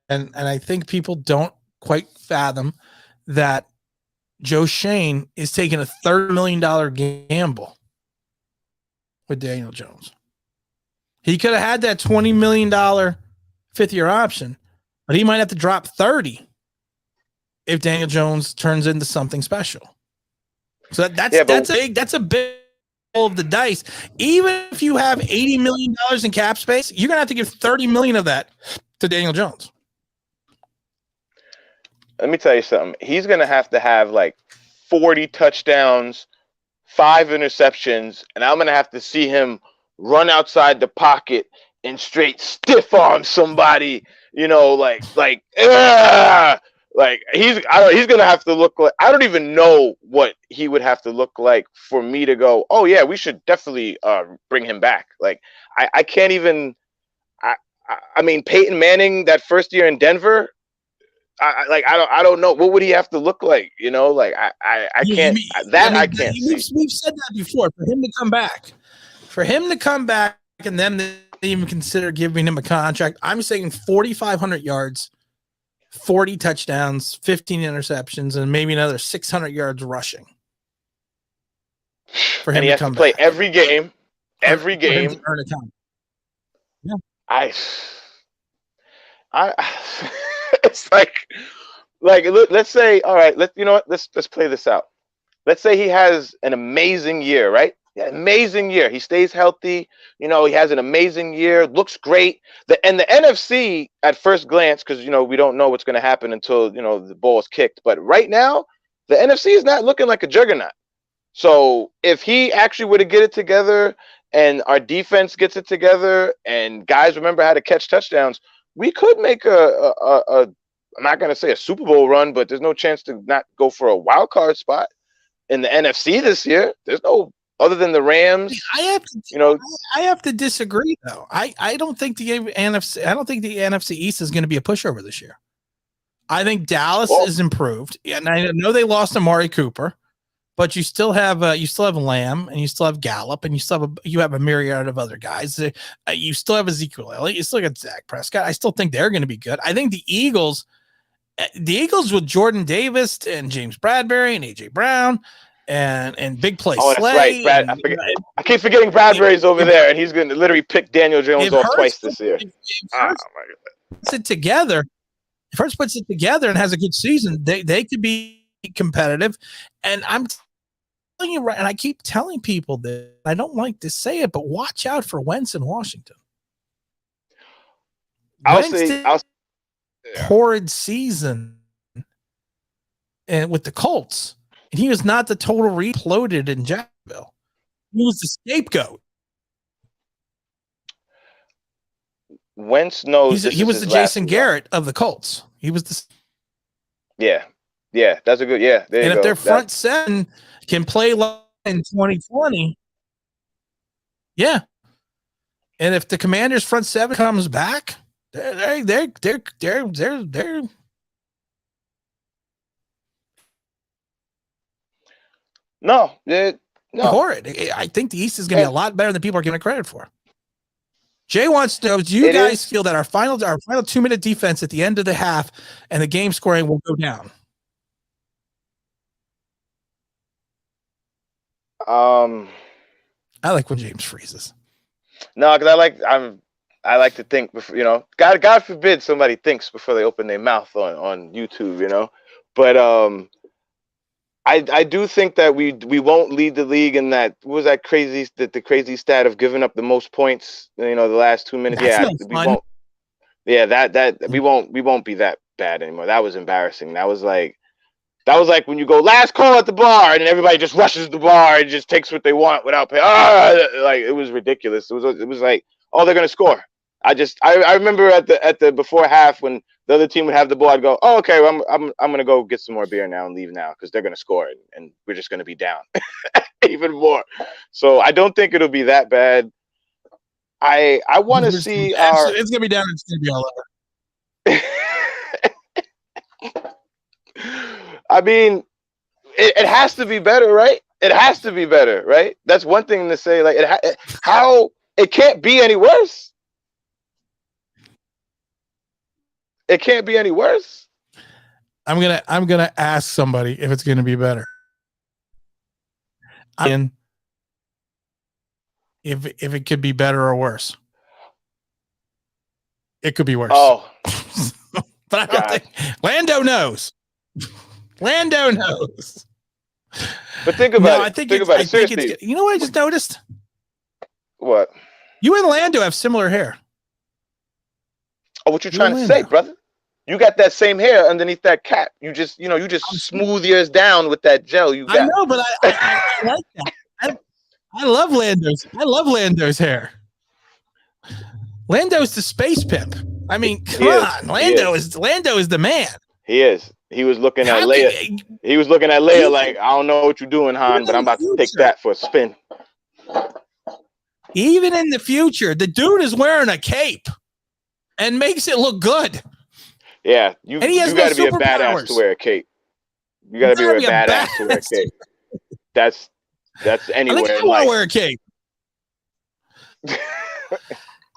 and I think people don't quite fathom that Joe Shane is taking a $30 million gamble with Daniel Jones. He could have had that $20 million fifth-year option, but he might have to drop 30 if Daniel Jones turns into something special. So that's a big roll of the dice. Even if you have $80 million in cap space, you're gonna have to give $30 million of that to Daniel Jones. Let me tell you something. He's going to have like 40 touchdowns, 5 interceptions, and I'm going to have to see him run outside the pocket and straight stiff arm somebody, you know, like he's going to have to look like, I don't even know what he would have to look like for me to go, oh yeah, we should definitely bring him back. Like I can't even, I mean, Peyton Manning, that first year in Denver, I don't know, what would he have to look like, you know, like I can't I can't see. We've said that before. For him to come back and then they even consider giving him a contract, I'm saying 4,500 yards, 40 touchdowns, 15 interceptions, and maybe another 600 yards rushing for him and he has to play every game for him to earn a contract. Yeah. I it's like let's say, all right, let's play this out. Let's say he has an amazing year, right? Yeah, amazing year. He stays healthy. You know, he has an amazing year. Looks great. And the NFC at first glance, because you know we don't know what's going to happen until the ball is kicked. But right now, the NFC is not looking like a juggernaut. So if he actually were to get it together, and our defense gets it together, and guys remember how to catch touchdowns, we could make I'm not going to say a Super Bowl run, but there's no chance to not go for a wild card spot in the NFC this year. There's no, other than the Rams. I have to disagree though. I don't think the NFC East is going to be a pushover this year. I think Dallas is improved, and I know they lost Amari Cooper, but you still have Lamb, and you still have Gallup, and you have a myriad of other guys. You still have Ezekiel Elliott. You still got Dak Prescott. I still think they're going to be good. I think the Eagles with Jordan Davis and James Bradbury and AJ Brown and big play. Oh, Slay, that's right. I keep forgetting Bradbury's over there, and he's going to literally pick Daniel Jones off twice this year. If Hurts puts it together and has a good season, they could be competitive. And I'm telling you right, and I keep telling people that I don't like to say it, but watch out for Wentz in Washington. Horrid season and with the Colts, and he was not the total reloaded in Jacksonville. He was the scapegoat. Wentz knows he was the Jason Garrett of the Colts. He was the that's a good and if their front seven can play like in 2020, and if the Commanders' front seven comes back, they're horrid. I think the East is going to be a lot better than people are giving it credit for. Jay wants to know: do you guys feel that our final 2-minute defense at the end of the half and the game scoring will go down? I like when James freezes. No, because I like to think before, God forbid somebody thinks before they open their mouth on YouTube, But I do think that we won't lead the league in that. What was that the crazy stat of giving up the most points? The last 2 minutes. We won't. Yeah, we won't be that bad anymore. That was embarrassing. That was like when you go last call at the bar and everybody just rushes the bar and just takes what they want without pay. Like it was ridiculous. It was like, oh, they're gonna score. I remember at the before half when the other team would have the ball, I'd go, oh, okay, well, I'm gonna go get some more beer now and leave now because they're gonna score and we're just gonna be down even more. So I don't think it'll be that bad. I want to see it's gonna be down. It's gonna be all over. I mean, it has to be better, right? It has to be better, right? That's one thing to say. Like how it can't be any worse. It can't be any worse. I'm gonna ask somebody if it's gonna be better. And if it could be better or worse. It could be worse. Oh, but I don't God. think Lando knows. Lando knows. But think about it. I think Think about it. I think Seriously. you know what I just noticed? What? You and Lando have similar hair. Oh, what you You trying and to say, Lando. brother? You got that same hair underneath that cap. You just smooth yours down with that gel you got. I know, but I like that. I love Lando's. I love Lando's hair. Lando's the space pimp. I mean, come on. Lando is the man. He is. He was looking at Leia. He was looking at Leia like, I don't know what you're doing, Han, but I'm about to take that for a spin. Even in the future, the dude is wearing a cape and makes it look good. Yeah, you got to be a badass to wear a cape. You got to be a badass to wear a cape. That's anywhere. I think I want to wear a cape.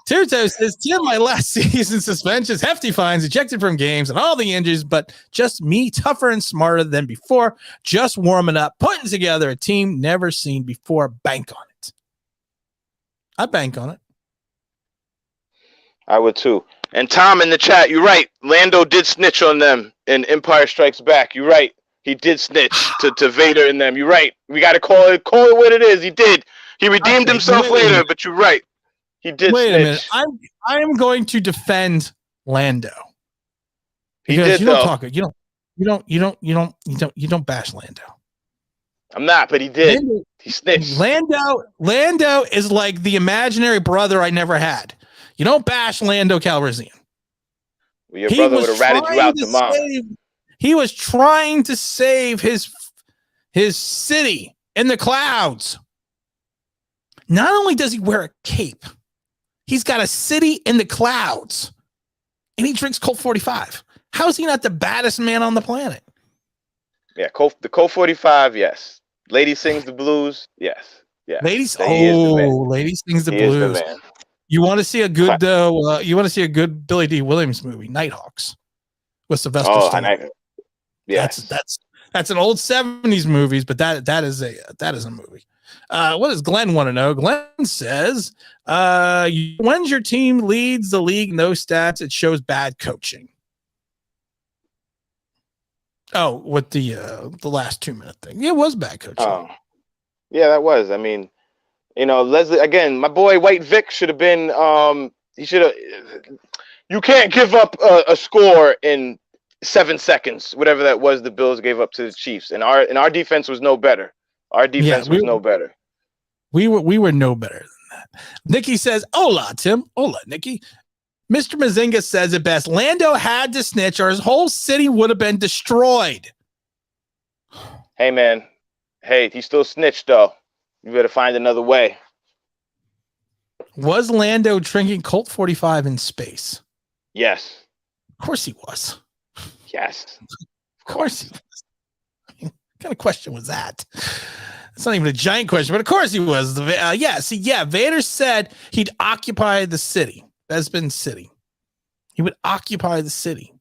Turto says, Tim, my last season suspensions, hefty fines, ejected from games, and all the injuries, but just me tougher and smarter than before, just warming up, putting together a team never seen before. Bank on it. I bank on it. I would too. And Tom in the chat, you're right. Lando did snitch on them in Empire Strikes Back. You're right. He did snitch to Vader and them. You're right. We got to call it what it is. He did. He redeemed himself later, but you're right. He did. Wait snitch. a minute. I am going to defend Lando. Because he did, you don't talk it. You don't bash Lando. I'm not, but he did. He snitched. Lando is like the imaginary brother I never had. You don't bash Lando Calrissian. Well, your brother would have ratted you out to mom. He was trying to save his city in the clouds. Not only does he wear a cape, he's got a city in the clouds, and he drinks Colt 45. How is he not the baddest man on the planet? Yeah, the Colt 45, yes. Lady sings the blues, yes. Yeah. Lady sings the blues. Is the man. You want to see a good you want to see a good Billy D. Williams movie, Nighthawks, with Sylvester Stallone. Yes. That's an old 70s movies, but that is a movie. What does Glenn want to know? Glenn says, when's your team leads the league, no stats, it shows bad coaching. Oh, with the last 2-minute thing. Yeah, it was bad coaching. Oh. Yeah, that was. I mean, Leslie, again, my boy White Vic should have been he should have you can't give up a score in 7 seconds, whatever that was the Bills gave up to the Chiefs. And our defense was no better. Our defense was no better. We were no better than that. Nikki says, hola, Tim. Hola, Nikki. Mr. Mazinga says it best. Lando had to snitch or his whole city would have been destroyed. Hey, man. Hey, he still snitched, though. You better find another way. Was Lando drinking Colt 45 in space? Yes. Of course he was. Yes. Of course he was. What kind of question was that? It's not even a giant question, but of course he was. Vader said he'd occupy the city. Bespin City. He would occupy the city.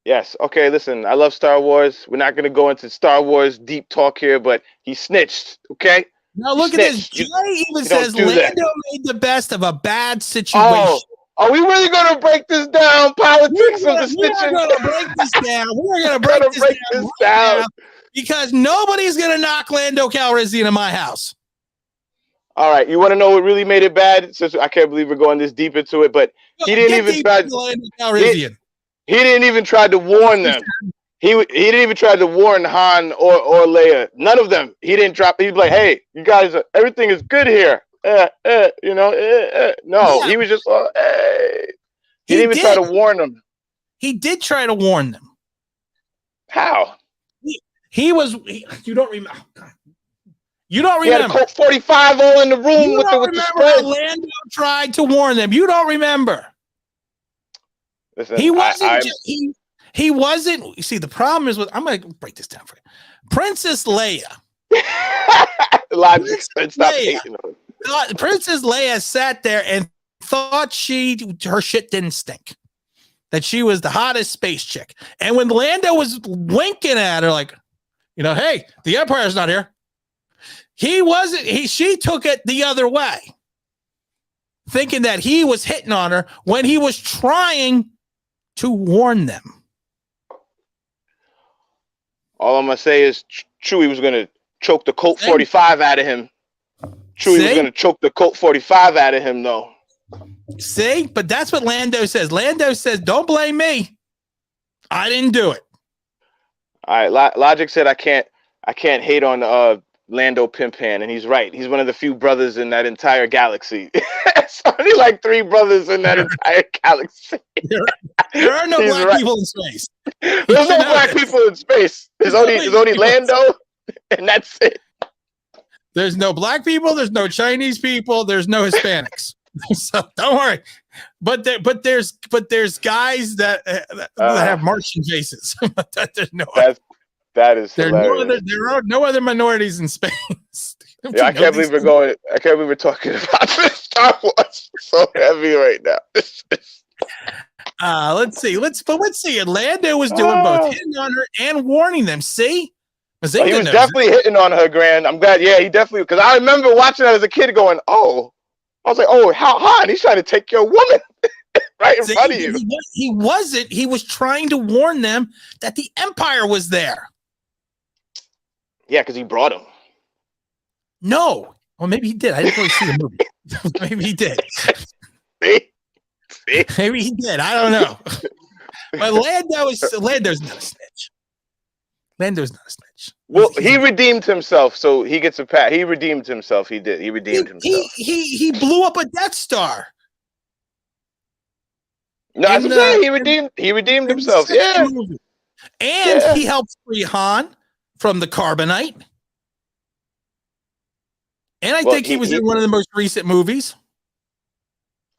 Yes. Okay, listen, I love Star Wars. We're not going to go into Star Wars deep talk here, but he snitched, okay? Now look at this. Jay even says Lando made the best of a bad situation. Oh, are we really going to break this down? Politics of the snitching? We're going to break this down. We're going to break this down because nobody's going to knock Lando Calrissian in my house. All right, you want to know what really made it bad? Since I can't believe we're going this deep into it, but he didn't even try. He didn't even try to warn them. He didn't even try to warn Han or Leia. None of them. He didn't drop. He'd be like, "Hey, you guys, everything is good here." No, he was just, "Hey." He didn't even try to warn them. He did try to warn them. How? You don't remember. You don't remember. He had a Colt 45 all in the room with the spread. Lando tried to warn them. You don't remember. Listen, he wasn't. He wasn't. You see, the problem is with. I'm going to break this down for you. Princess Leia. Princess Leia sat there and thought her shit didn't stink. that she was the hottest space chick. And when Lando was winking at her, like, hey, the Empire's not here. She took it the other way, thinking that he was hitting on her when he was trying to warn them. All I'm going to say is Chewie was going to choke the Colt 45 out of him. Chewie was going to choke the Colt 45 out of him, though. See? But that's what Lando says. Lando says, don't blame me. I didn't do it. All right. Logic said I can't hate on Lando Pimpan, and he's right. He's one of the few brothers in that entire galaxy. It's only like 3 brothers in that entire galaxy. There are no black people in space. There's no black people in space. There's only Lando, and that's it. There's no black people. There's no Chinese people. There's no Hispanics. So don't worry. But there's guys that have Martian faces. There's no. That is hilarious. There are no other minorities in space. Yeah, I can't believe we're talking about this Star Wars so heavy right now. Let's see. Lando was doing both, hitting on her and warning them. See? He was definitely hitting on her, Grand. I'm glad. Yeah, he definitely, because I remember watching that as a kid going, oh. I was like, oh, how hot? He's trying to take your woman right in front of you. He wasn't. He was trying to warn them that the Empire was there. Yeah, because he brought him. No. Well, maybe he did. I didn't really see the movie. Maybe he did. See? Maybe he did. I don't know. But Lando's not a snitch. Lando's not a snitch. Well, he redeemed himself, so he gets a pat. He redeemed himself. He did. He redeemed himself. He blew up a Death Star. No, I'm saying he redeemed himself. Yeah. Movie. And he helped free Han from the carbonite. And I think he was in one of the most recent movies.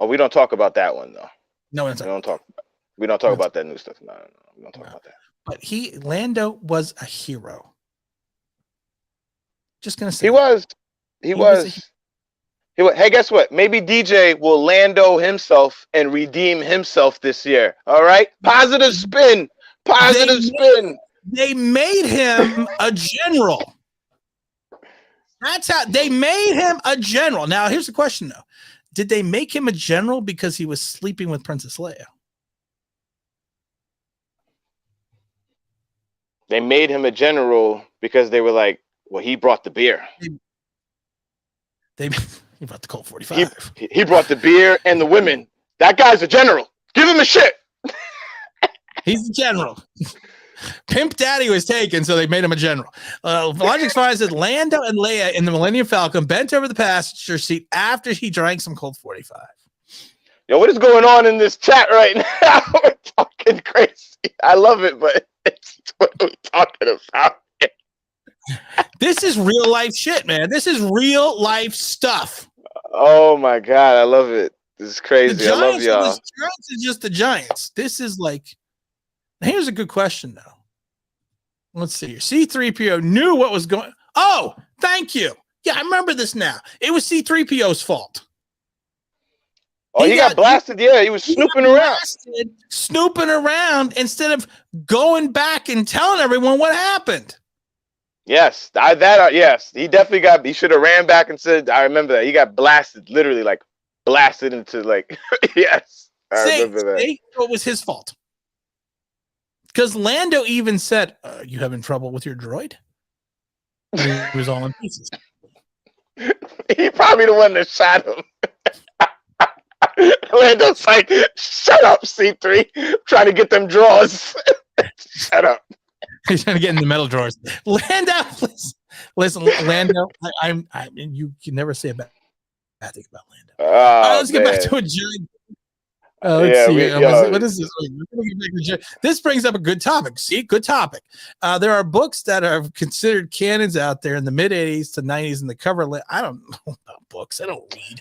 Oh, we don't talk about that one though. No, we don't talk about that new stuff. No, we don't talk about that. But Lando was a hero. Just gonna say he was. Hey, guess what? Maybe DJ will Lando himself and redeem himself this year. All right, positive spin. Spin. They made him a general. That's how they made him a general. Now, here's the question though: did they make him a general because he was sleeping with Princess Leia? They made him a general because they were like, well, he brought the beer. He brought the Colt 45. He brought the beer and the women. That guy's a general. Give him a shit. He's a general. Pimp Daddy was taken, so they made him a general. Logic finds that Lando and Leia in the Millennium Falcon bent over the passenger seat after he drank some Colt 45. Yo, what is going on in this chat right now? We're talking crazy. I love it, but what are we talking about? This is real life shit, man. This is real life stuff. Oh my God, I love it. This is crazy. I love y'all. The Giants is just the Giants. This is like, here's a good question though. Let's see here. C-3PO knew what was going. Oh, thank you. Yeah, I remember this now. It was C-3PO's fault. Oh, he got blasted. Yeah, he was snooping around. Snooping around instead of going back and telling everyone what happened. Yes, yes. He should have ran back and said, I remember that. He got blasted, literally like blasted into like, yes. I remember that. It was his fault. Because Lando even said, you having trouble with your droid? He was all in pieces. He probably the one that shot him. Lando's like, shut up, C3. I'm trying to get them drawers. Shut up. He's trying to get in the metal drawers. Lando, listen, Lando. You can never say a bad thing about Lando. Oh, let's get back to a giant. Let's see. What is this? This brings up a good topic. See, good topic. There are books that are considered canons out there in the mid 80s to 90s in the cover. I don't know about books. I don't read.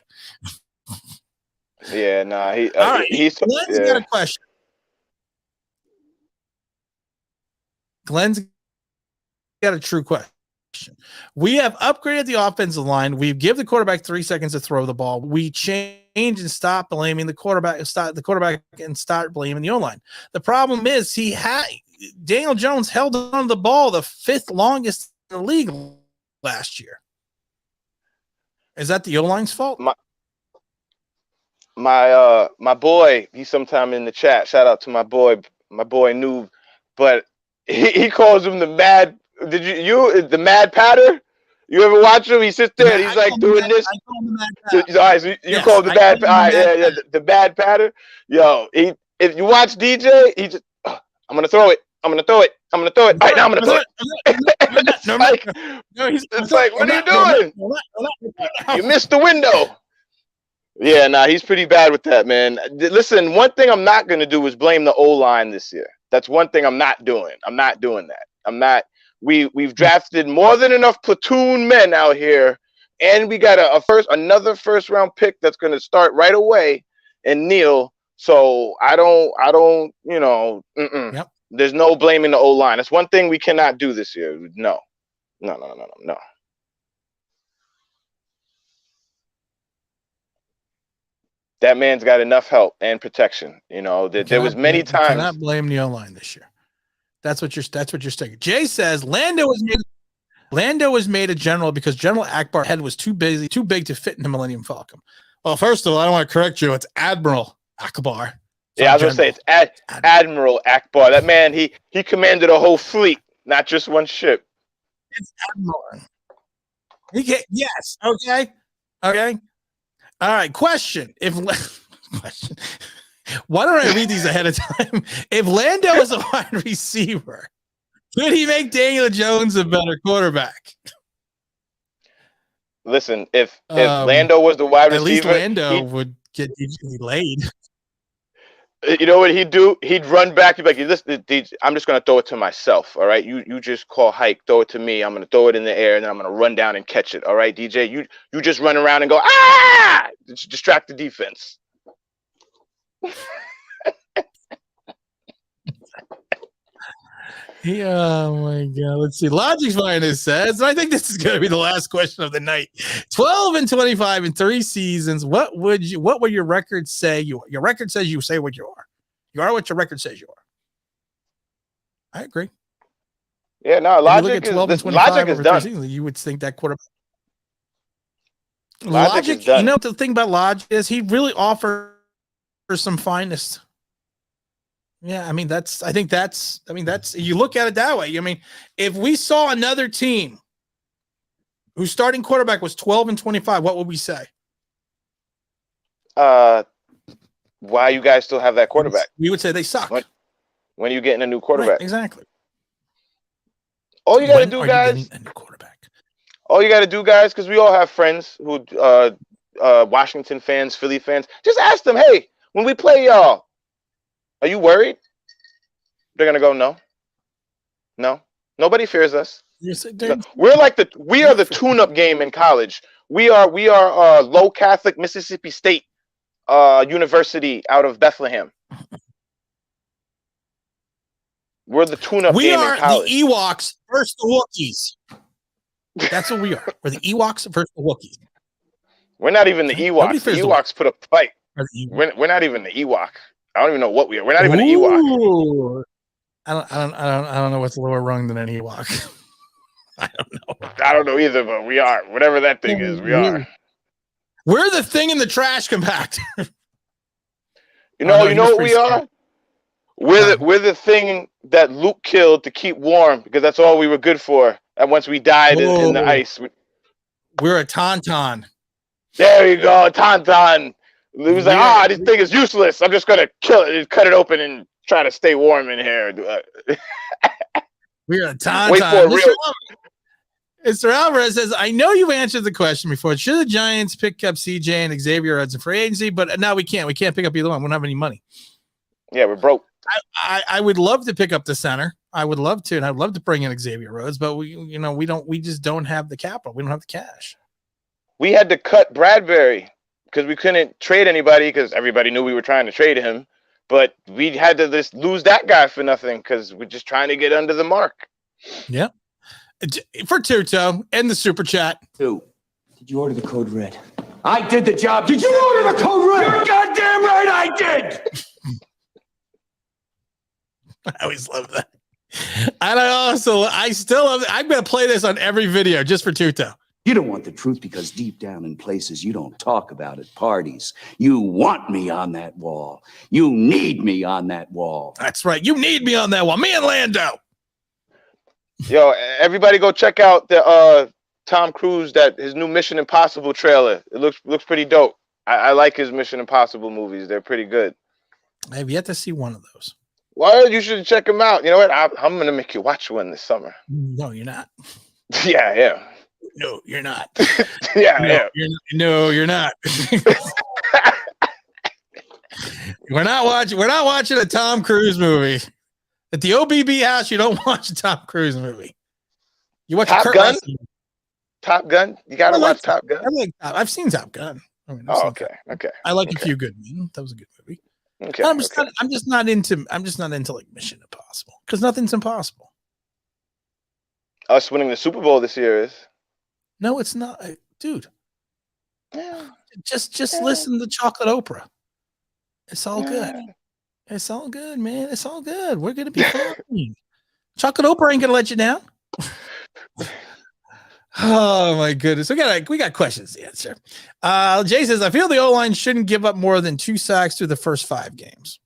Yeah, nah. Glenn's got a question. Glenn's got a true question. We have upgraded the offensive line. We give the quarterback 3 seconds to throw the ball. We change and stop blaming the quarterback and start blaming the O-line. The problem is Daniel Jones held on to the ball the 5th longest in the league last year. Is that the O-line's fault? My boy, he's sometime in the chat. Shout out to my boy Noob, but he calls him the mad. The mad patter? You ever watch him? He sits there and he's like doing this. All right, so you call him the bad. All right, yeah, the bad patter. Yo, if you watch DJ, he just I'm gonna throw it. I'm gonna throw it. All right, now I'm gonna throw it. It's like, what are you doing? You missed the window. Yeah, nah, he's pretty bad with that, man. Listen, one thing I'm not gonna do is blame the O-line this year. That's one thing I'm not doing. I'm not doing that. We've drafted more than enough platoon men out here, and we got another first round pick that's gonna start right away and Neil. So I don't, Yep. There's no blaming the O-line. That's one thing we cannot do this year. No. That man's got enough help and protection. There was many times. You cannot blame the O-line this year. That's what you're saying. Jay says Lando was made a general because General Akbar's head was too big to fit in the Millennium Falcon. Well, first of all, I don't want to correct you. It's Admiral Akbar. Yeah, I was gonna say it's Admiral Akbar. That man, he commanded a whole fleet, not just one ship. It's Admiral. Yes. Okay. All right. Question. Why don't I read these ahead of time? If Lando was a wide receiver, could he make Daniel Jones a better quarterback? Listen, if Lando was the wide receiver, at least Lando would get laid. You know what he'd do? He'd run back. He'd be like, "Listen, I'm just gonna throw it to myself. All right, you just call hike, throw it to me. I'm gonna throw it in the air, and then I'm gonna run down and catch it. All right, DJ, you just run around and go distract the defense." Oh my God. Let's see. Logic's Finest says, and I think this is going to be the last question of the night. 12-25 in 3 seasons. What would your record say you are? Your record says you say what you are. You are what your record says you are. I agree. Yeah, no, logic is done. Seasons, you would think that quarterback. Logic, you know, the thing about Logic is he really offers some fineness. Yeah, I mean, you look at it that way. I mean, if we saw another team whose starting quarterback was 12-25, what would we say? Why you guys still have that quarterback? We would say they suck. When are you getting a new quarterback? Right, exactly. All you got to do, guys. A new quarterback. All you got to do, guys, because we all have friends who, Washington fans, Philly fans. Just ask them, hey, when we play y'all, are you worried? They're gonna go, no. Nobody fears us. We are the tune-up game in college. We are low Catholic Mississippi State University out of Bethlehem. We're the tune-up game in college. We are the Ewoks versus the Wookiees. That's what we are. We're the Ewoks versus the Wookiees. We're not even the Ewoks. The Ewoks put up a fight. We're not even the Ewok. I don't even know what we are. We're not even an Ewok. I don't know what's lower rung than an Ewok. I don't know. I don't know either, but we are. Whatever that thing is, we are. We're the thing in the trash compactor. You know what we are? We're the thing that Luke killed to keep warm because that's all we were good for. And once we died in the ice. We're a tauntaun. There you go, tauntaun. He was like, this thing is useless. I'm just going to kill it, cut it open, and try to stay warm in here. We're a tauntaun. Wait for real. Mr. Alvarez says, I know you've answered the question before. Should the Giants pick up CJ and Xavier Rhodes in free agency? But now we can't. We can't pick up either one. We don't have any money. Yeah, we're broke. I would love to pick up the center. I would love to, and I'd love to bring in Xavier Rhodes, but we just don't have the capital. We don't have the cash. We had to cut Bradbury because we couldn't trade anybody because everybody knew we were trying to trade him. But we had to just lose that guy for nothing because we're just trying to get under the mark. Yeah. For Tuto and the super chat. Did you order the code red? I did the job. Did you order the code red? You're goddamn right I did. I always love that. And I'm going to play this on every video just for Tuto. You don't want the truth because deep down in places you don't talk about at parties. You want me on that wall. You need me on that wall. That's right. You need me on that wall. Me and Lando. Yo, everybody go check out the Tom Cruise, his new Mission Impossible trailer. It looks pretty dope. I like his Mission Impossible movies. They're pretty good. I have yet to see one of those. Well, you should check them out. You know what? I'm gonna make you watch one this summer. No, you're not. Yeah, I am. No, you're not. Yeah, no, I am. You're not. We're not watching a Tom Cruise movie. At the OBB house, you don't watch a Tom Cruise movie. You watch Top Kurt Gun? Russell. Top Gun? You gotta watch Top Gun. I've seen Top Gun. Okay. I like A Few Good Men. That was a good movie. Okay. I'm just not into like Mission Impossible because nothing's impossible. Us winning the Super Bowl this year is. No, it's not, dude. Yeah. Just listen to Chocolate Oprah. It's all good. It's all good, man. It's all good. We're gonna be fine. Chocolate Oprah ain't gonna let you down. Oh my goodness. We got questions to answer. Jay says, I feel the O-line shouldn't give up more than 2 sacks through the first 5 games.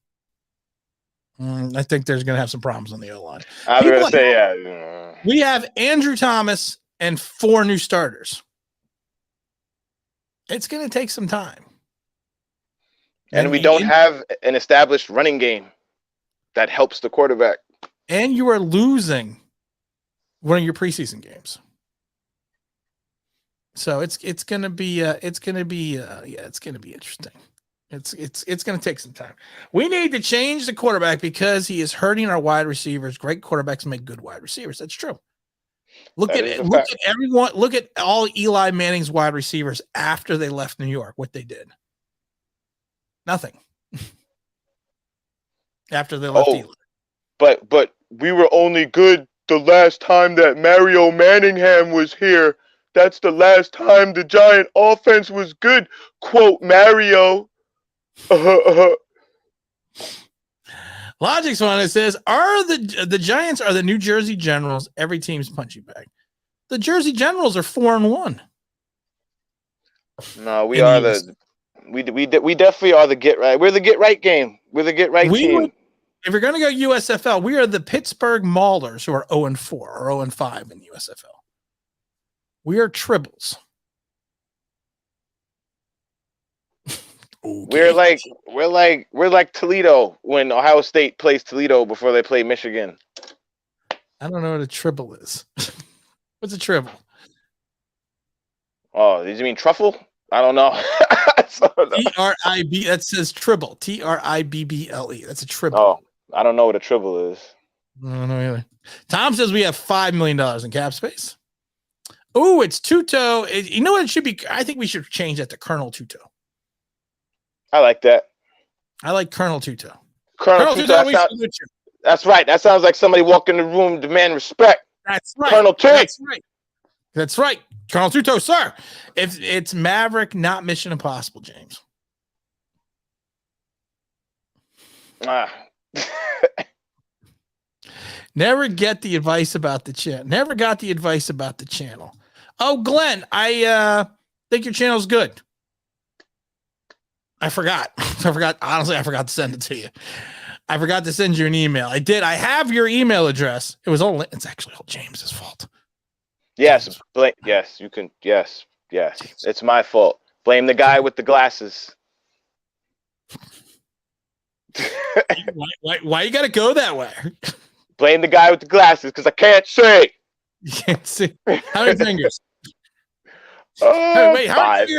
I think there's going to have some problems on the O-line. I was going to say, yeah. We have Andrew Thomas and 4 new starters. It's going to take some time. And we don't have an established running game that helps the quarterback. And you are losing one of your preseason games. So it's going to be interesting. It's going to take some time. We need to change the quarterback because he is hurting our wide receivers. Great quarterbacks make good wide receivers. That's true. Look at everyone. Look at all Eli Manning's wide receivers after they left New York. What they did. Nothing. After they left Eli. But we were only good the last time that Mario Manningham was here. That's the last time the Giant offense was good. Quote Mario. Logic's one that says, "Are the Giants are the New Jersey Generals? Every team's punching bag. The Jersey Generals are 4-1. No, we are we definitely are the get right. We're the get right game. We're the get right team. If you're going to go USFL, we are the Pittsburgh Maulers, who are 0-4 or 0-5 in USFL. We are tribbles. Okay. We're like Toledo when Ohio State plays Toledo before they play Michigan. I don't know what a tribble is. What's a tribble? Oh, did you mean truffle? I don't know. T-R-I-B. That says tribble. T-R-I-B-B-L-E. That's a tribble. Oh, I don't know what a tribble is. I don't know either. Tom says we have $5 million in cap space. Oh, it's Tuto. You know what it should be? I think we should change that to Colonel Tuto. I like that. I like Colonel Tuto. Colonel Tuto. That's right. That sounds like somebody walked in the room, demand respect. That's right. Colonel Tuto. That's right. That's right. Colonel Tuto, sir. If it's Maverick, not Mission Impossible, James. Never get the advice about the channel. Never got the advice about the channel. Oh, Glenn, I think your channel's good. I forgot. Honestly, I forgot to send it to you. I forgot to send you an email. I did. I have your email address. It's actually all James's fault. Yes. Yes, you can. Yes. It's my fault. Blame the guy with the glasses. Why you got to go that way? Blame the guy with the glasses because I can't see. You can't see. How many fingers? Wait, how many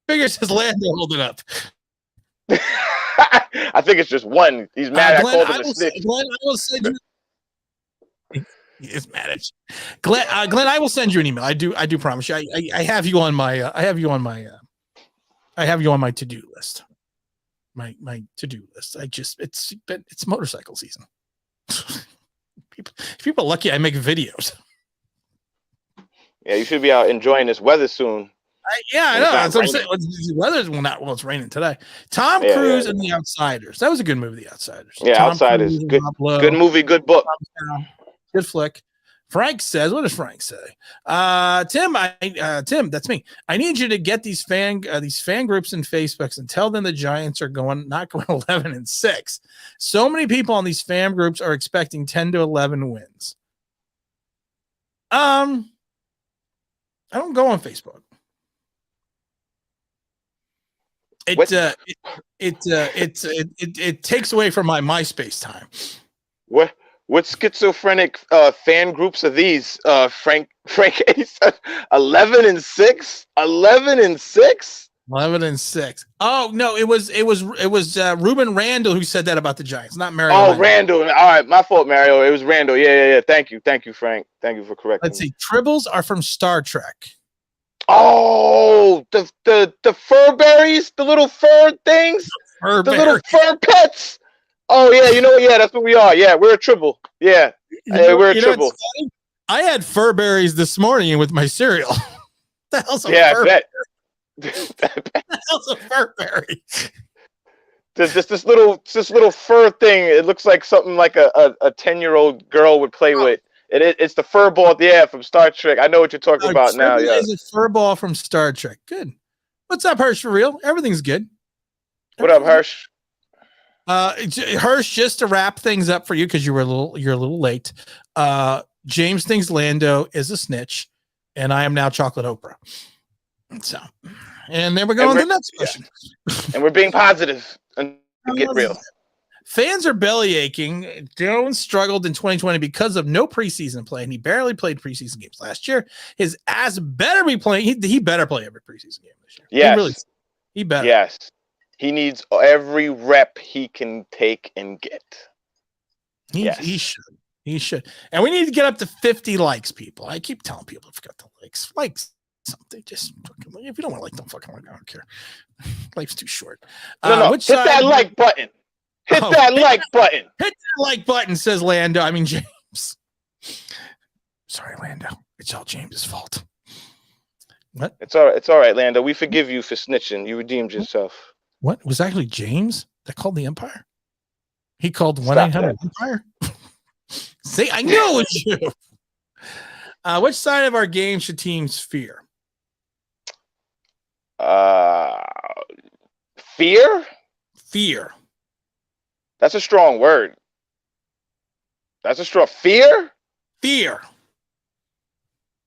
fingers does Lando holding up? I think it's just one. He's mad. Glenn, I called him a snitch. Glenn, I will send you. He is mad at you. Glenn, I will send you an email. I do promise you. I have you on my. I have you on my to-do list. My to-do list. It's motorcycle season. People are lucky I make videos. Yeah, you should be out enjoying this weather soon. I When know. it's not That's what I'm saying. raining. The weather's it's raining today. Tom Yeah, Cruise yeah, and The Outsiders. That was a good movie, The Outsiders. yeah. Tom Outsiders, Cruise and good, Rob Lowe. good movie, good book. Good flick. Frank says, what does Frank say? Tim, that's me. I need you to get these fan groups and Facebooks and tell them the Giants are not going 11-6. So many people on these fan groups are expecting 10 to 11 wins. I don't go on Facebook. It takes away from my MySpace time. What schizophrenic fan groups are these? Frank 11-6, 11-6. 11-6. Oh no, it was Ruben Randall who said that about the Giants, not Mario. Oh, Randall. All right, my fault, Mario. It was Randall. Yeah. Thank you, Frank. Thank you for correcting. Let's see. Tribbles are from Star Trek. Oh, the furberries, the little fur things, the little fur pets. Oh yeah, you know what? Yeah, that's what we are. Yeah, we're a tribble. Yeah, we're a tribble. I had Furberries this morning with my cereal. The hell's a I bet. The hell's a Furberry? This little fur thing. It looks like something like a 10-year-old girl would play with. It's the fur ball, from Star Trek. I know what you're talking about now. Yeah, it's a fur ball from Star Trek. Good. What's up, Hirsch? For real? Everything's good. What up, Hirsch? Hirsch, just to wrap things up for you because you're a little late. James thinks Lando is a snitch, and I am now Chocolate Oprah. So, and then we're going to the next question. And we're being positive and get real. Fans are belly aching. Jones struggled in 2020 because of no preseason play, and he barely played preseason games last year. His ass better be playing. He better play every preseason game this year. Yes, he better. Yes, he needs every rep he can take and get. He should. And we need to get up to 50 likes, people. I keep telling people I've got the likes. Likes something. Just fucking like. If you don't want to like, don't fucking like. I don't care. Life's too short. No. Hit that like button. Hit that like button. Hit that like button, says Lando. I mean, James. Sorry, Lando. It's all James's fault. What? It's all right, Lando. We forgive you for snitching. You redeemed yourself. What? Was actually James that called the Empire? He called 1-800-EMPIRE? See, I know it's you. Which side of our game should teams fear? Fear? Fear. That's a strong word. That's a strong fear? Fear.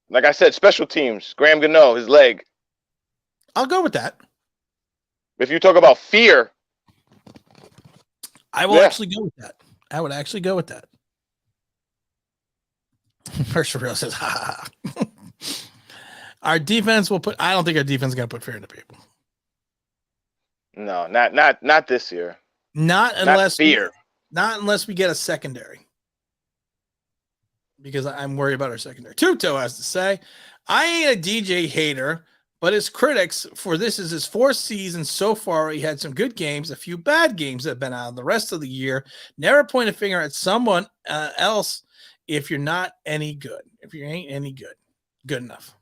Like I said, special teams. Graham Gano, his leg. I'll go with that. If you talk about fear, I will actually go with that. I would actually go with that. Herschel says, ha ha. Our defense will put. I don't think our defense is going to put fear into people. No, not this year. Not unless fear. Not unless we get a secondary. Because I'm worried about our secondary. Tuto has to say, I ain't a DJ hater, but his critics for this is his fourth season so far. He had some good games, a few bad games that have been out the rest of the year. Never point a finger at someone else if you're not any good. If you ain't any good. Good enough.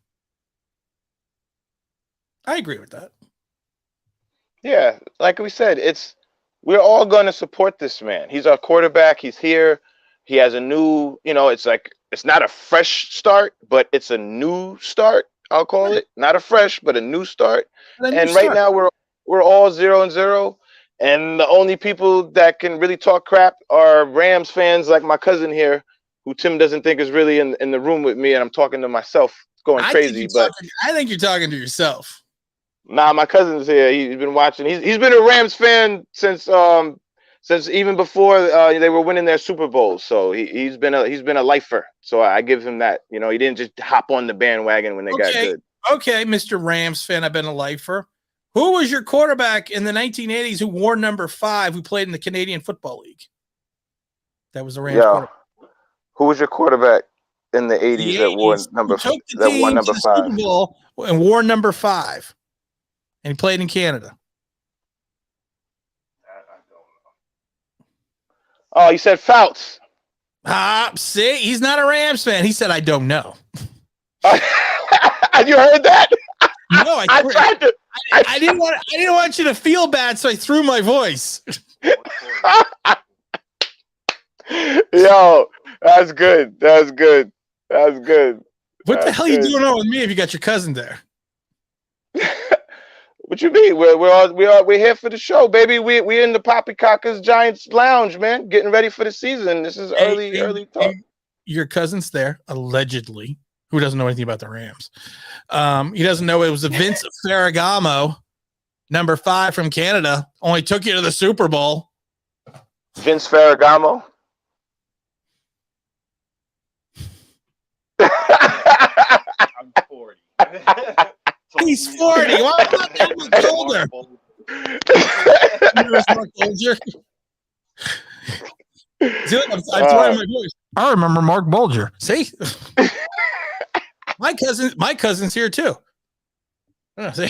I agree with that. Yeah, like we said, we're all going to support this man. He's our quarterback. He's here. He has a new, it's not a fresh start, but it's a new start. I'll call it not a fresh, but a new start. Right now we're all 0-0, and the only people that can really talk crap are Rams fans like my cousin here, who Tim doesn't think is really in the room with me, and I'm talking to myself, going crazy. I think you're talking to yourself. Nah, my cousin's here. He's been watching. He's been a Rams fan since even before they were winning their Super Bowls. So he's been a lifer. So I give him that. He didn't just hop on the bandwagon when they got good. Okay, Mr. Rams fan, I've been a lifer. Who was your quarterback in the 1980s who wore number 5, who played in the Canadian Football League? That was the Rams quarterback. Who was your quarterback in the 80s that wore number 5? Super Bowl and wore number 5. And he played in Canada. Oh, you said Fouts. See, he's not a Rams fan. He said, I don't know. You heard that? No, I tried to. I didn't want you to feel bad, so I threw my voice. Yo, that's good. That's good. That's good. What the That's hell are you good. doing on with me if you got your cousin there? What you mean? We're here for the show, baby. We're in the Poppycockers Giants lounge, man, getting ready for the season. This is early talk. Your cousin's there, allegedly. Who doesn't know anything about the Rams? He doesn't know it was a Vince Ferragamo, number 5 from Canada. Only took you to the Super Bowl. Vince Ferragamo. I'm 40. He's 40. Why not that much older? Mark Bulger. See, I'm throwing my voice. I remember Mark Bulger. See, my cousin's here too. See,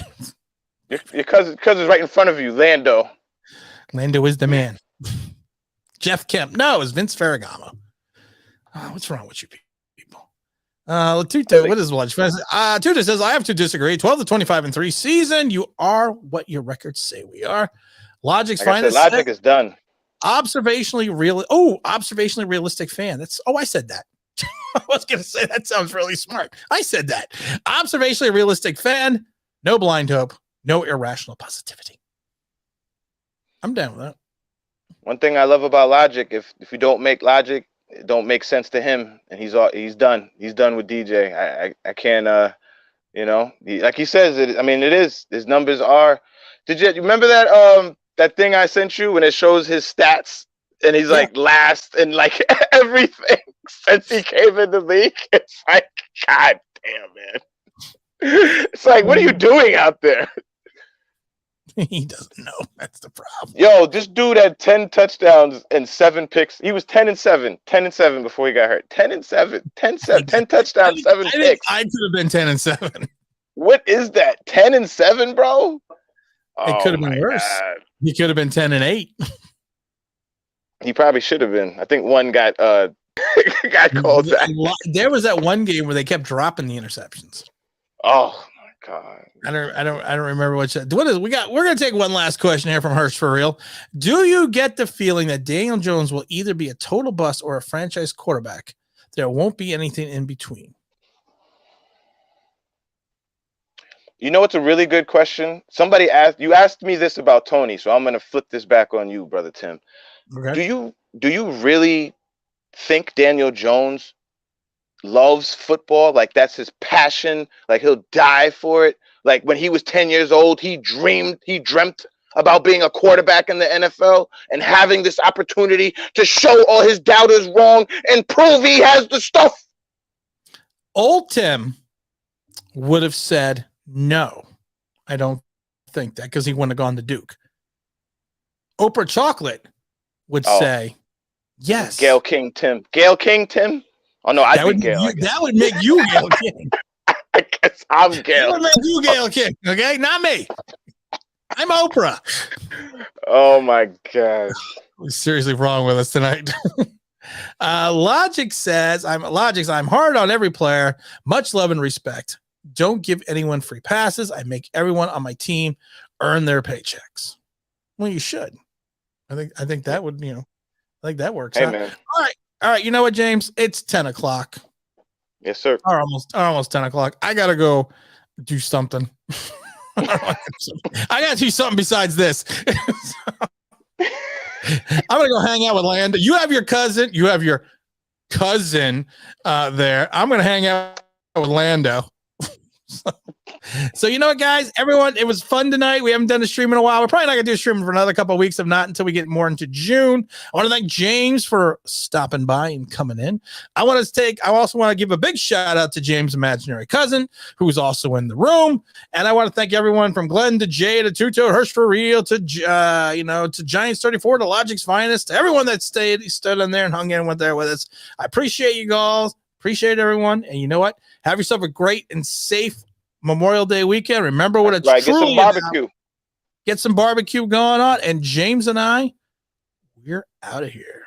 Your cousin's right in front of you, Lando. Lando is the man. Jeff Kemp. No, it's Vince Ferragamo. What's wrong with you people? Tuta, what is lunch? Tuta says, I have to disagree. 12 to 25 and 3 season. You are what your records say we are. Logic's finest. Logic is done. Observationally realistic fan. I said that. I was gonna say that sounds really smart. I said that. Observationally realistic fan, no blind hope, no irrational positivity. I'm down with that. One thing I love about Logic, if you don't make Logic, it don't make sense to him, and he's done. He's done with DJ. I can't like he says it. I mean, it is. His numbers are. Did you remember that thing I sent you when it shows his stats and he's like last in like everything since he came in the league? It's like, God damn, man. It's like, what are you doing out there? He doesn't know. That's the problem. Yo, this dude had 10 touchdowns and 7 picks. He was 10-7 before he got hurt. 10-7, 10 touchdowns, 7 picks. I could have been 10-7. What is that? 10-7, bro? It could have been worse. God. He could have been 10-8. He probably should have been. I think one got called back. There was that one game where they kept dropping the interceptions. Oh my God. I don't remember what is we got. We're gonna take one last question here from Hirsch for real. Do you get the feeling that Daniel Jones will either be a total bust or a franchise quarterback? There won't be anything in between. You know, it's a really good question. Somebody asked me this about Tony, so I'm gonna flip this back on you, brother Tim. Okay. Do you really think Daniel Jones loves football? Like that's his passion? Like he'll die for it? Like when he was 10 years old, he dreamt about being a quarterback in the NFL and having this opportunity to show all his doubters wrong and prove he has the stuff? Old Tim would have said no. I don't think that because he wouldn't have gone to Duke. Oprah Chocolate would say yes. Gail King Tim. Oh no, I'd be Gail. That would make you Gail King. I guess I'm Gail. That would make you Gail King. Okay, not me. I'm Oprah. Oh my God. What's seriously wrong with us tonight? Logic says, I'm hard on every player. Much love and respect. Don't give anyone free passes. I make everyone on my team earn their paychecks. Well, you should. I think that would, I think that works. Hey, out. man. All right. You know what, James? It's 10 o'clock. Yes, sir. Or almost 10 o'clock. I gotta go do something. I gotta do something besides this. I'm gonna go hang out with Lando. You have your cousin there. I'm gonna hang out with Lando. So you know what, guys, everyone, it was fun tonight. We haven't done a stream in a while. We're probably not gonna do a stream for another couple of weeks, if not until we get more into June. I want to thank James for stopping by and coming in. I also want to give a big shout out to James' imaginary cousin, who's also in the room. And I want to thank everyone from Glenn to Jay to Tuto, Hirsch for real to to Giants 34 to Logic's finest, to everyone that stood in there and hung in with us. I appreciate you guys. Appreciate everyone. And you know what? Have yourself a great and safe Memorial Day weekend. Remember what it's truly get some barbecue. Get some barbecue going on. And James and I, we're out of here.